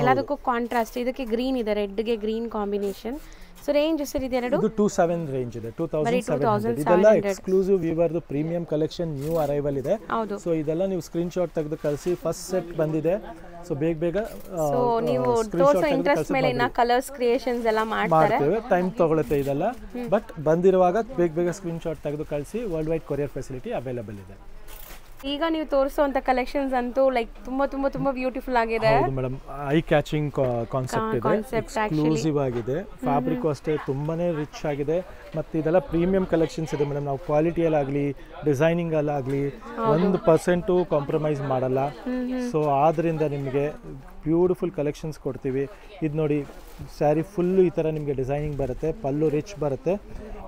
ಎಲ್ಲದಕ್ಕೂ ಕಾಂಟ್ರಾಸ್ಟ್. ಇದಕ್ಕೆ ಗ್ರೀನ್ ಇದೆ, ರೆಡ್ಗೆ green combination. So range sir ಇದೆ ಎರಡು? ಇದು 27 ರೇಂಜ್ ಇದೆ, 2700. ಇದೆಲ್ಲ ಎಕ್ಸ್ಕ್ಲೂಸಿವ್ ವಿವರ್ದು ಪ್ರೀಮಿಯಂ ಕಲೆಕ್ಷನ್, ನ್ಯೂ ಅರೈವಲ್ ಇದೆ. ಸೊ ಇದೆಲ್ಲ ನೀವು ಸ್ಕ್ರೀನ್ ಶಾಟ್ ತೆಗೆದು ಕಳಿಸಿ. ಫಸ್ಟ್ ಸೆಟ್ ಬಂದಿದೆ, ಸೊ ಬೇಗ ಸೊ ನೀವು ತೋರಿಸೋ ಇಂಟ್ರೆಸ್ಟ್ ಮೇಲೆ ಇನ್ನ ಕಲರ್ಸ್ ಕ್ರಿಯೇಷನ್ಸ್ ಎಲ್ಲ ಮಾಡ್ತೇವೆ. ಟೈಮ್ ತಗೊಳುತ್ತೆ ಇದೆಲ್ಲ, ಬಟ್ ಬಂದಿರುವಾಗ ಬೇಗ ಸ್ಕ್ರೀನ್ ಶಾಟ್ ತೆಗೆದು ಕಳಿಸಿ. World wide courier facility available ಇದೆ. ಈಗ ನೀವು ತೋರಿಸುವಂತ ಕಲೆಕ್ಷನ್ಸ್ ಅಂತೂ ಲೈಕ್ ತುಂಬಾ ಬ್ಯೂಟಿಫುಲ್ ಆಗಿದೆ. ಹೌದು ಮೇಡಮ್, ಐ ಕ್ಯಾಚಿಂಗ್ ಕಾನ್ಸೆಪ್ಟ್ ಇದೆ, ಎಕ್ಸ್ಕ್ಲೂಸಿವ್ ಆಗಿದೆ. ಫ್ಯಾಬ್ರಿಕ್ ಅಷ್ಟೇ ತುಂಬಾನೇ ರಿಚ್ ಆಗಿದೆ. ಮತ್ತೆ ಇದೆಲ್ಲ ಪ್ರೀಮಿಯಂ ಕಲೆಕ್ಷನ್ಸ್ ಇದೆ ಮೇಡಮ್. ನಾವು ಕ್ವಾಲಿಟಿಯಲ್ಲಾಗಲಿ ಡಿಸೈನಿಂಗ್ ಅಲ್ಲಾಗಲಿ 1% ಕಾಂಪ್ರಮೈಸ್ ಮಾಡಲ್ಲ. ಸೊ ಆದ್ರಿಂದ ನಿಮಗೆ ಬ್ಯೂಟಿಫುಲ್ ಕಲೆಕ್ಷನ್ಸ್ ಕೊಡ್ತೀವಿ. ಇದು ನೋಡಿ, ಸ್ಯಾರಿ ಫುಲ್ಲು ಈ ಥರ ನಿಮಗೆ ಡಿಸೈನಿಂಗ್ ಬರುತ್ತೆ, ಪಲ್ಲು ರಿಚ್ ಬರುತ್ತೆ,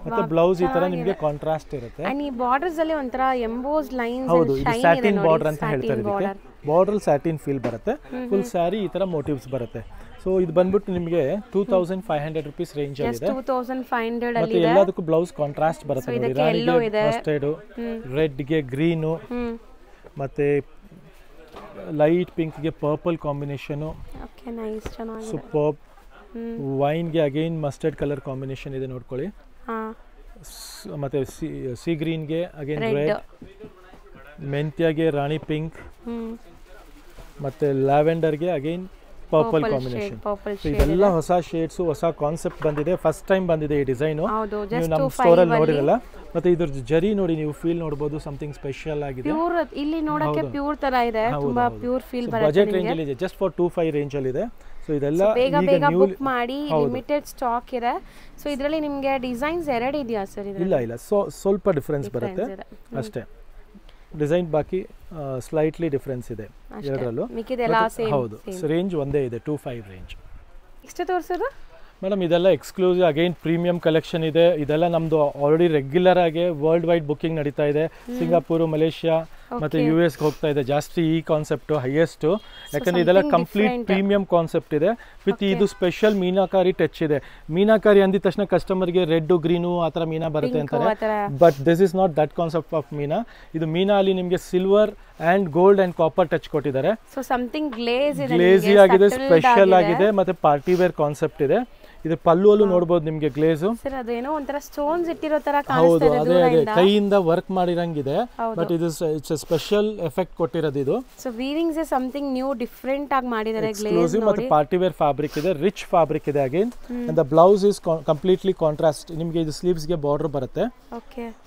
ಮತ್ತೆ ಬ್ಲೌಸ್ ಈ ತರ ನಿಮಗೆ ಕಾಂಟ್ರಾಸ್ಟ್ ಇರುತ್ತೆ. ಈ ಬಾರ್ಡರ್ಸ್ ಅಲ್ಲಿ ಒಂತರ ಎಂಬೋಸ್ಡ್ ಲೈನ್ಸ್, ಹೌದು, ಇದು ಸ್ಯಾಟಿನ್ ಬಾರ್ಡರ್ ಅಂತ ಹೇಳ್ತಾರೆ ಇದಕ್ಕೆ. ಬಾರ್ಡರ್ ಸ್ಯಾಟಿನ್ ಫೀಲ್ ಬರುತ್ತೆ, ಫುಲ್ ಸ್ಯಾರಿ ಈ ತರ ಮೋಟಿವ್ಸ್ ಬರುತ್ತೆ. ಸೊ ಇದು ಬಂದ್ಬಿಟ್ಟು ನಿಮಗೆ 2500 ರೂಪೀಸ್ ರೇಂಜ್ ಅಲ್ಲಿ ಇದೆ. 2500 ಅಲ್ಲಿ ಮತ್ತೆ ಎಲ್ಲದಕ್ಕೂ ಬ್ಲೌಸ್ ಕಾಂಟ್ರಾಸ್ಟ್ ಬರುತ್ತೆ ನೋಡಿ. ರಾಣಿಗೆ ಮಸ್ಟರ್ಡ್, ರೆಡ್ ಗೆ ಗ್ರೀನ್, ಮತ್ತೆ ಲೈಟ್ ಪಿಂಕ್ ಗೆ ಪರ್ಪಲ್ ಕಾಂಬಿನೇಷನ್. ಓಕೆ, ನೈಸ್, ಚೆನ್ನಾಗಿದೆ, ಸೂಪರ್. ವೈನ್ ಗೆ ಅಗೈನ್ ಮಸ್ಟರ್ಡ್ ಕಲರ್ ಕಾಂಬಿನೇಷನ್ ಇದೆ ನೋಡ್ಕೊಳ್ಳಿ. ಮತ್ತೆ ಸಿ ಗ್ರೀನ್ಗೆ ಅಗೇನ್ ರೆಡ್, ಮೆಂತ್ಯಗೆ ರಾಣಿ ಪಿಂಕ್, ಮತ್ತೆ ಲ್ಯಾವೆಂಡರ್ಗೆ ಅಗೇನ್ ಪರ್ಪಲ್ ಕಾಂಬಿನೇಷನ್. ಸೊ ಇದೆಲ್ಲ ಹೊಸ ಶೇಡ್ಸ್, ಹೊಸ ಕಾನ್ಸೆಪ್ಟ್ ಬಂದಿದೆ, ಫಸ್ಟ್ ಟೈಮ್ ಬಂದಿದೆ ಈ ಡಿಸೈನು. ನೀವು ನಮ್ಮ ಸ್ಟೋರಲ್ಲಿ ನೋಡಿರಲ್ಲ. ಮತ್ತೆ ಇದ್ರ ಜರಿ ನೋಡಿ, ನೀವು ಫೀಲ್ ನೋಡಬಹುದು, ಸಮಥಿಂಗ್ ಸ್ಪೆಷಲ್ ಆಗಿದೆ. ಪ್ಯೂರ್ ಇಲ್ಲಿ ನೋಡಕ್ಕೆ ಪ್ಯೂರ್ ತರ ಇದೆ, ತುಂಬಾ ಪ್ಯೂರ್ ಫೀಲ್ ಬರುತ್ತೆ. ಬಜೆಟ್ ರೇಂಜ್ ಅಲ್ಲಿ ಇದೆ, ಜಸ್ಟ್ ಫಾರ್ 25 ರೇಂಜ್ ಅಲ್ಲಿ ಇದೆ. ಸೊ ಇದೆಲ್ಲ ಬೇಗ ಬುಕ್ ಮಾಡಿ, ಲಿಮಿಟೆಡ್ ಸ್ಟಾಕ್ ಇದೆ. ಸೊ ಇದರಲ್ಲಿ ನಿಮಗೆ ಡಿಸೈನ್ಸ್ 2 ಇದೆಯಾ ಸರ್? ಇಲ್ಲ, ಸ್ವಲ್ಪ ಡಿಫರೆನ್ಸ್ ಬರುತ್ತೆ ಅಷ್ಟೇ. ಡಿಸೈನ್ ಬಾಕಿ ಸ್ಲೈಟ್ಲಿ ಡಿಫರೆನ್ಸ್ ಇದೆ ಎರಡರಲ್ಲೂ. ಹೌದು, ರೇಂಜ್ ಒಂದೇ ಇದೆ, 25 ರೇಂಜ್. ಎಷ್ಟು ತೋರಿಸೋದು ಮೇಡಮ್? ಇದೆಲ್ಲ ಎಕ್ಸ್ಕ್ಲೂಸಿವ್, ಅಗೈನ್ ಪ್ರೀಮಿಯಂ ಕಲೆಕ್ಷನ್ ಇದೆ. ಇದೆಲ್ಲ ನಮ್ಮದು ಆಲ್ರೆಡಿ ರೆಗ್ಯುಲರ್ ಆಗಿ ವರ್ಲ್ಡ್ ವೈಡ್ ಬುಕ್ಕಿಂಗ್ ನಡೀತಾ ಇದೆ. ಸಿಂಗಾಪುರ್, ಮಲೇಷ್ಯಾ ಮತ್ತು US ಹೋಗ್ತಾ ಇದೆ ಜಾಸ್ತಿ ಈ ಕಾನ್ಸೆಪ್ಟು, ಹೈಯೆಸ್ಟು. ಯಾಕಂದರೆ ಇದೆಲ್ಲ ಕಂಪ್ಲೀಟ್ ಪ್ರೀಮಿಯಂ ಕಾನ್ಸೆಪ್ಟ್ ಇದೆ ವಿತ್ ಇದು ಸ್ಪೆಷಲ್ ಮೀನಾಕಾರಿ ಟಚ್ ಇದೆ. ಮೀನಾಕಾರಿ ಅಂದಿದ ತಕ್ಷಣ ಕಸ್ಟಮರ್ಗೆ ರೆಡ್, ಗ್ರೀನು ಆ ಥರ ಮೀನಾ ಬರುತ್ತೆ ಅಂತಾರೆ. But this is not that concept of meena. ಇದು ಮೀನಾ ಅಲ್ಲಿ ನಿಮಗೆ silver and gold and copper touch ಕೊಟ್ಟಿದ್ದಾರೆ. ಗ್ಲೇಜಿ ಆಗಿದೆ, ಸ್ಪೆಷಲ್ ಆಗಿದೆ, ಮತ್ತು ಪಾರ್ಟಿ ವೇರ್ ಕಾನ್ಸೆಪ್ಟ್ ಇದೆ. ಇದು ಪಲ್ಲು ಅಲ್ಲೂ ನೋಡಬಹುದು ನಿಮಗೆ ಗ್ಲೇಸು. ಅದೇನೋ ಒಂಥರ ಸ್ಟೋನ್ಸ್ ಇಟ್ಟಿರೋ ತರ ಹೌದು, ಅದೇ ಕೈಯಿಂದ ವರ್ಕ್ ಮಾಡಿರಂಗಿದೆ. ಬಟ್ ಇದು ಇಟ್ಸ್ ಎ ಸ್ಪೆಷಲ್ ಎಫೆಕ್ಟ್ ಕೊಟ್ಟಿರೋದು ಇದು. So weavings is something new, different ಆಗಿ ಮಾಡಿದ್ದಾರೆ. ಎಕ್ಸ್ಕ್ಲೂಸಿವ್ ಮತ್ತು ಪಾರ್ಟಿ ವೇರ್ ಫ್ಯಾಬ್ರಿಕ್ ಇದೆ, ರಿಚ್ ಫ್ಯಾಬ್ರಿಕ್ ಇದೆ. Again and the blouse is completely contrast. ನಿಮಗೆ ಇದು ಸ್ಲೀವ್ಸ್ ಗೆ ಬಾರ್ಡರ್ ಬರುತ್ತೆ.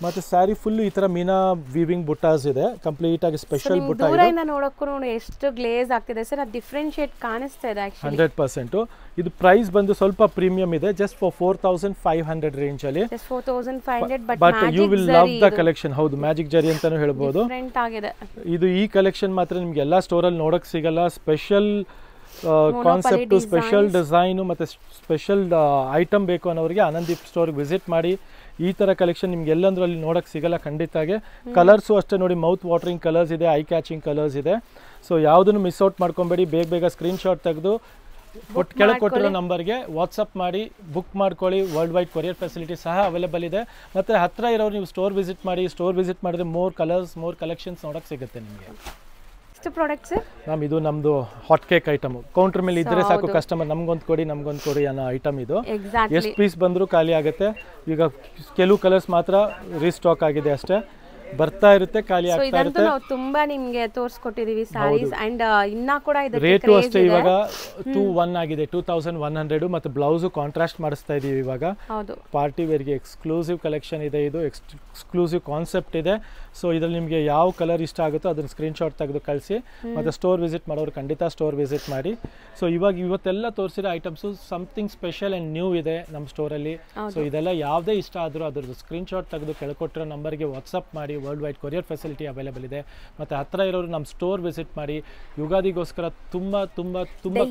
ಮತ್ತೆ ಸ್ಯಾರಿ ಫುಲ್ ಈ ತರ ಮೀನಾ ವೀವಿಂಗ್ ಬುಟ್ಟಾಸ್ ಇದೆ, ಕಂಪ್ಲೀಟ್ ಆಗಿ ಸ್ಪೆಷಲ್ ಬುಟ್ಟ ಇದೆ. ದೂರದಿಂದ ನೋಡಕ್ಕೂ ಎಷ್ಟು ಗ್ಲೇಸ್ ಆಗ್ತಿದೆ ಸರ್, ಅದು ಡಿಫರೆನ್ಶಿಯೇಟ್ ಕಾಣಿಸ್ತಾ ಇದೆ ಆಕ್ಚುಲಿ. 100%. ಇದು ಪ್ರೈಸ್ ಬಂದು ಸ್ವಲ್ಪ ಪ್ರೀಮಿಯಂ ಇದೆ, ಜಸ್ಟ್ ಫಾರ್ 4500 ರೇಂಜ್ ಅಲ್ಲಿ. Just 4500, but you will love the collection. ಹೌದು, ಮ್ಯಾಜಿಕ್ ಜರಿ ಅಂತಾನೂ ಹೇಳ್ಬೋದು. ಡಿಫರೆಂಟ್ ಆಗಿದೆ ಇದು. ಈ ಕಲೆಕ್ಷನ್ ಮಾತ್ರ ನಿಮ್ಗೆ ಎಲ್ಲಾ ಸ್ಟೋರ್ ಅಲ್ಲಿ ನೋಡಕ್ ಸಿಗಲ್ಲ. ಸ್ಪೆಷಲ್ ಕಾನ್ಸೆಪ್ಟ್, ಸ್ಪೆಷಲ್ ಡಿಸೈನು ಮತ್ತೆ ಸ್ಪೆಷಲ್ ಐಟಮ್ ಬೇಕು ಅನ್ನೋರಿಗೆ ಆನಂದೀಪ್ ಸ್ಟೋರ್ಗೆ ವಿಸಿಟ್ ಮಾಡಿ. ಈ ತರ ಕಲೆಕ್ಷನ್ ನಿಮ್ಗೆ ಎಲ್ಲಂದ್ರೂ ಅಲ್ಲಿ ನೋಡಕ್ ಸಿಗಲ್ಲ ಖಂಡಿತಾಗೆ. ಕಲರ್ಸು ಅಷ್ಟೇ ನೋಡಿ, ಮೌತ್ ವಾಟರಿಂಗ್ ಕಲರ್ಸ್ ಇದೆ, ಐ ಕ್ಯಾಚಿಂಗ್ ಕಲರ್ಸ್ ಇದೆ. ಸೊ ಯಾವುದನ್ನು ಮಿಸ್ ಔಟ್ ಮಾಡ್ಕೊಬೇಡಿ. ಬೇಗ ಸ್ಕ್ರೀನ್ ಶಾಟ್ ತೆಗೆದು ಕೆಳಗೆ ಕೊಟ್ಟಿರೋ ನಂಬರ್ಗೆ ವಾಟ್ಸಪ್ ಮಾಡಿ ಬುಕ್ ಮಾಡ್ಕೊಳ್ಳಿ. ವರ್ಲ್ಡ್ ವೈಡ್ ಕೊರಿಯರ್ ಫೆಸಿಲಿಟಿ ಸಹ ಅವೈಲೇಬಲ್ ಇದೆ. ಮತ್ತು ಹತ್ತಿರ ಇರೋರು ನೀವು ಸ್ಟೋರ್ ವಿಸಿಟ್ ಮಾಡಿ. ಸ್ಟೋರ್ ವಿಸಿಟ್ ಮಾಡಿದ್ರೆ ಮೋರ್ ಕಲರ್ಸ್, ಮೋರ್ ಕಲೆಕ್ಷನ್ಸ್ ನೋಡೋಕೆ ಸಿಗುತ್ತೆ ನಿಮಗೆ. ಮ್ಯಾಮ್ ಇದು ನಮ್ಮದು ಹಾಟ್ ಕೇಕ್ ಐಟಮ್. ಕೌಂಟರ್ ಮೇಲೆ ಇದ್ರೆ ಸಾಕು, ಕಸ್ಟಮರ್ ನಮ್ಗೊಂದು ಕೊಡಿ ಅನ್ನೋ ಐಟಮ್ ಇದು. ಎಷ್ಟು ಪೀಸ್ ಬಂದರೂ ಖಾಲಿ ಆಗುತ್ತೆ. ಈಗ ಕೆಲವು ಕಲರ್ಸ್ ಮಾತ್ರ ರೀಸ್ಟಾಕ್ ಆಗಿದೆ ಅಷ್ಟೇ, ಬರ್ತಾ ಇರುತ್ತೆ, ಖಾಲಿ ಆಗ್ತಾ ಇರುತ್ತೆ. ನಾವು ತುಂಬಾ ನಿಮಗೆ ತೋರಿಸ್ಕೊಟ್ಟಿದೀವಿ ಸಾರೀಸ್. ಅಂಡ್ ಇನ್ನ ಕೂಡ ಇದಕ್ಕೆ ರೇಟು ಅಷ್ಟೇ ಇವಾಗ 21 ಆಗಿದೆ, 2100. ಮತ್ತೆ ಬ್ಲೌಸ್ ಕಾಂಟ್ರಾಸ್ಟ್ ಮಾಡಿಸ್ತಾ ಇದೀವಿ ಇವಾಗ. ಪಾರ್ಟಿ ವೇರ್ಗೆ ಎಕ್ಸ್ಕ್ಲೂಸಿವ್ ಕಲೆಕ್ಷನ್ ಇದೆ. ಇದು ಎಕ್ಸ್ಕ್ಲೂಸಿವ್ ಕಾನ್ಸೆಪ್ಟ್ ಇದೆ. ಸೊ ಇದ್ರಲ್ಲಿ ನಿಮಗೆ ಯಾವ ಕಲರ್ ಇಷ್ಟ ಆಗುತ್ತೋ ಅದನ್ನ ಸ್ಕ್ರೀನ್ ಶಾಟ್ ತೆಗೆದು ಕಳಿಸಿ. ಮತ್ತೆ ಸ್ಟೋರ್ ವಿಸಿಟ್ ಮಾಡೋರು ಖಂಡಿತ ಸ್ಟೋರ್ ವಿಸಿಟ್ ಮಾಡಿ. ಸೊ ಇವತ್ತೆಲ್ಲ ತೋರಿಸಿರೋ items something special and new ಇದೆ ನಮ್ಮ ಸ್ಟೋರಲ್ಲಿ. ಸೊ ಇದೆಲ್ಲ ಯಾವುದೇ ಇಷ್ಟ ಆದರೂ ಅದ್ರದ್ದು ಸ್ಕ್ರೀನ್ ಶಾಟ್ ತೆಗೆದು ಕೆಳಕೊಟ್ಟಿರೋ ನಂಬರ್ಗೆ ವಾಟ್ಸಪ್ ಮಾಡಿ. World wide courier facility available ಇದೆ. ಮತ್ತು ಹತ್ತಿರ ಇರೋರು ನಮ್ಮ ಸ್ಟೋರ್ ವಿಸಿಟ್ ಮಾಡಿ. ಯುಗಾದಿಗೋಸ್ಕರ ತುಂಬ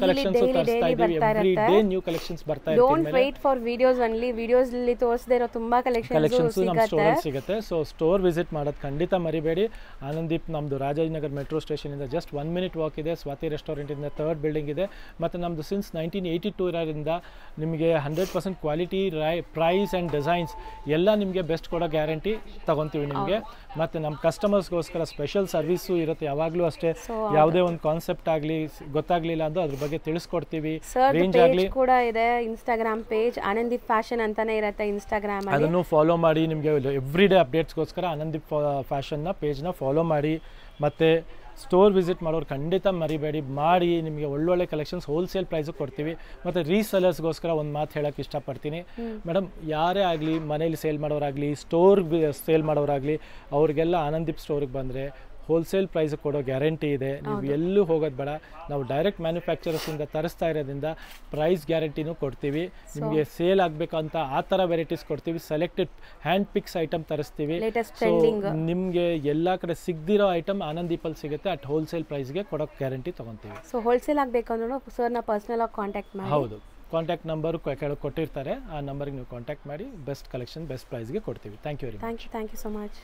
ಕಲೆಕ್ಷನ್ಸ್ ತರಿಸ್ತಾ ಇದ್ದೀವಿ. ಎವ್ರಿ ಡೇ ನ್ಯೂ ಕಲೆಕ್ಷನ್ಸ್ ಬರ್ತಾ ಇದೆ. Don't wait for videos only. Videos ಅಲ್ಲಿ ತೋರಿಸದೇ ಇರೋ ತುಂಬಾ ಕಲೆಕ್ಷನ್ಸ್ ನಮ್ಮ ಸ್ಟೋರಲ್ಲಿ ಸಿಗುತ್ತೆ. ಸೊ ಸ್ಟೋರ್ ವಿಸಿಟ್ ಮಾಡೋದು ಖಂಡಿತ ಮರಿಬೇಡಿ. ಆನಂದೀಪ್ ನಮ್ಮದು ರಾಜಾಜಿನಗರ್ ಮೆಟ್ರೋ ಸ್ಟೇಷನಿಂದ ಜಸ್ಟ್ 1 minute ವಾಕ್ ಇದೆ. ಸ್ವಾತಿ ರೆಸ್ಟೋರೆಂಟಿಂದ 3rd ಬಿಲ್ಡಿಂಗ್ ಇದೆ. ಮತ್ತು ನಮ್ಮದು ಸಿನ್ಸ್ 1982 ಇರೋದ್ರಿಂದ ನಿಮಗೆ 100% ಕ್ವಾಲಿಟಿ, ಪ್ರೈಸ್ ಆ್ಯಂಡ್ ಡಿಸೈನ್ಸ್ ಎಲ್ಲ ನಿಮಗೆ ಬೆಸ್ಟ್ ಕೊಡೋ ಗ್ಯಾರಂಟಿ ತಗೊತೀವಿ ನಿಮಗೆ. ಮತ್ತು ನಮ್ಮ ಕಸ್ಟಮರ್ಸ್ಗೋಸ್ಕರ ಸ್ಪೆಷಲ್ ಸರ್ವಿಸು ಇರುತ್ತೆ ಯಾವಾಗಲೂ ಅಷ್ಟೇ. ಯಾವುದೇ ಒಂದು ಕಾನ್ಸೆಪ್ಟ್ ಆಗಲಿ ಗೊತ್ತಾಗಲಿಲ್ಲ ಅಂದ್ರೆ ಅದ್ರ ಬಗ್ಗೆ ತಿಳಿಸ್ಕೊಡ್ತೀವಿ. ರೇಂಜ್ ಆಗಲಿ ಕೂಡ ಇದೆ, ಇನ್ಸ್ಟಾಗ್ರಾಮ್ ಪೇಜ್ ಆನಂದೀಪ್ ಫ್ಯಾಷನ್ ಅಂತಾನೆ ಇರುತ್ತೆ ಇನ್ಸ್ಟಾಗ್ರಾಮ್ ಅಲ್ಲಿ. ಅದನ್ನು ಫಾಲೋ ಮಾಡಿ. ನಿಮಗೆ ಎವ್ರಿ ಡೇ ಅಪ್ಡೇಟ್ಸ್ಗೋಸ್ಕರ ಆನಂದೀಪ್ ಫ್ಯಾಷನ್ನ ಪೇಜ್ನ ಫಾಲೋ ಮಾಡಿ. ಮತ್ತು ಸ್ಟೋರ್ ವಿಸಿಟ್ ಮಾಡೋರು ಖಂಡಿತ ಮರಿಬೇಡಿ. ಮಾಡಿ ನಿಮಗೆ ಒಳ್ಳೊಳ್ಳೆ ಕಲೆಕ್ಷನ್ಸ್ ಹೋಲ್ಸೇಲ್ ಪ್ರೈಸು ಕೊಡ್ತೀವಿ. ಮತ್ತು ರೀಸೆಲರ್ಸ್ಗೋಸ್ಕರ ಒಂದು ಮಾತು ಹೇಳೋಕ್ಕೆ ಇಷ್ಟಪಡ್ತೀನಿ ಮೇಡಮ್. ಯಾರೇ ಆಗಲಿ, ಮನೇಲಿ ಸೇಲ್ ಮಾಡೋರಾಗಲಿ, ಸ್ಟೋರ್ ಸೇಲ್ ಮಾಡೋರಾಗಲಿ, ಅವ್ರಿಗೆಲ್ಲ ಆನಂದೀಪ್ ಸ್ಟೋರಿಗೆ ಬಂದರೆ ಹೋಲ್ಸೇಲ್ ಪ್ರೈಸ್ ಕೊಡೋ ಗ್ಯಾರಂಟಿ ಇದೆ. ನೀವು ಎಲ್ಲೂ ಹೋಗೋದು ಬೇಡ. ನಾವು ಡೈರೆಕ್ಟ್ ಮ್ಯಾನುಫ್ಯಾಕ್ಚರರ್ಸಿಂದ ತರಿಸ್ತಾ ಇರೋದ್ರಿಂದ ಪ್ರೈಸ್ ಗ್ಯಾರಂಟಿನೂ ಕೊಡ್ತೀವಿ. ನಿಮಗೆ ಸೇಲ್ ಆಗಬೇಕಂತ ಆ ಥರ ವೆರೈಟೀಸ್ ಕೊಡ್ತೀವಿ. ಸೆಲೆಕ್ಟೆಡ್ ಹ್ಯಾಂಡ್ ಪಿಕ್ಸ್ ಐಟಮ್ ತರಿಸ್ತೀವಿ. ಸೊ ನಿಮಗೆ ಎಲ್ಲ ಕಡೆ ಸಿಗದಿರೋ ಐಟಮ್ ಆನಂದೀಪಲ್ಲಿ ಸಿಗುತ್ತೆ. ಅಟ್ ಹೋಲ್ಸೇಲ್ ಪ್ರೈಸ್ಗೆ ಕೊಡೋಕೆ ಗ್ಯಾರಂಟಿ ತೊಗೊತೀವಿ. ಸೊ ಹೋಲ್ಸೇಲ್ ಆಗಬೇಕು ಅಂದ್ರೆ ಸರ್ನ ಪರ್ಸನಲ್ ಆಗಿ ಕಾಂಟ್ಯಾಕ್ಟ್ ಮಾಡಿ. ಹೌದು, ಕಾಂಟ್ಯಾಕ್ಟ್ ನಂಬರು ಕೆಳಗೆ ಕೊಟ್ಟಿರ್ತಾರೆ. ಆ ನಂಬರ್ಗೆ ನೀವು ಕಾಂಟ್ಯಾಕ್ಟ್ ಮಾಡಿ. ಬೆಸ್ಟ್ ಕಲೆಕ್ಷನ್, ಬೆಸ್ಟ್ ಪ್ರೈಸ್ಗೆ ಕೊಡ್ತೀವಿ. Thank you very much. Thank you so much.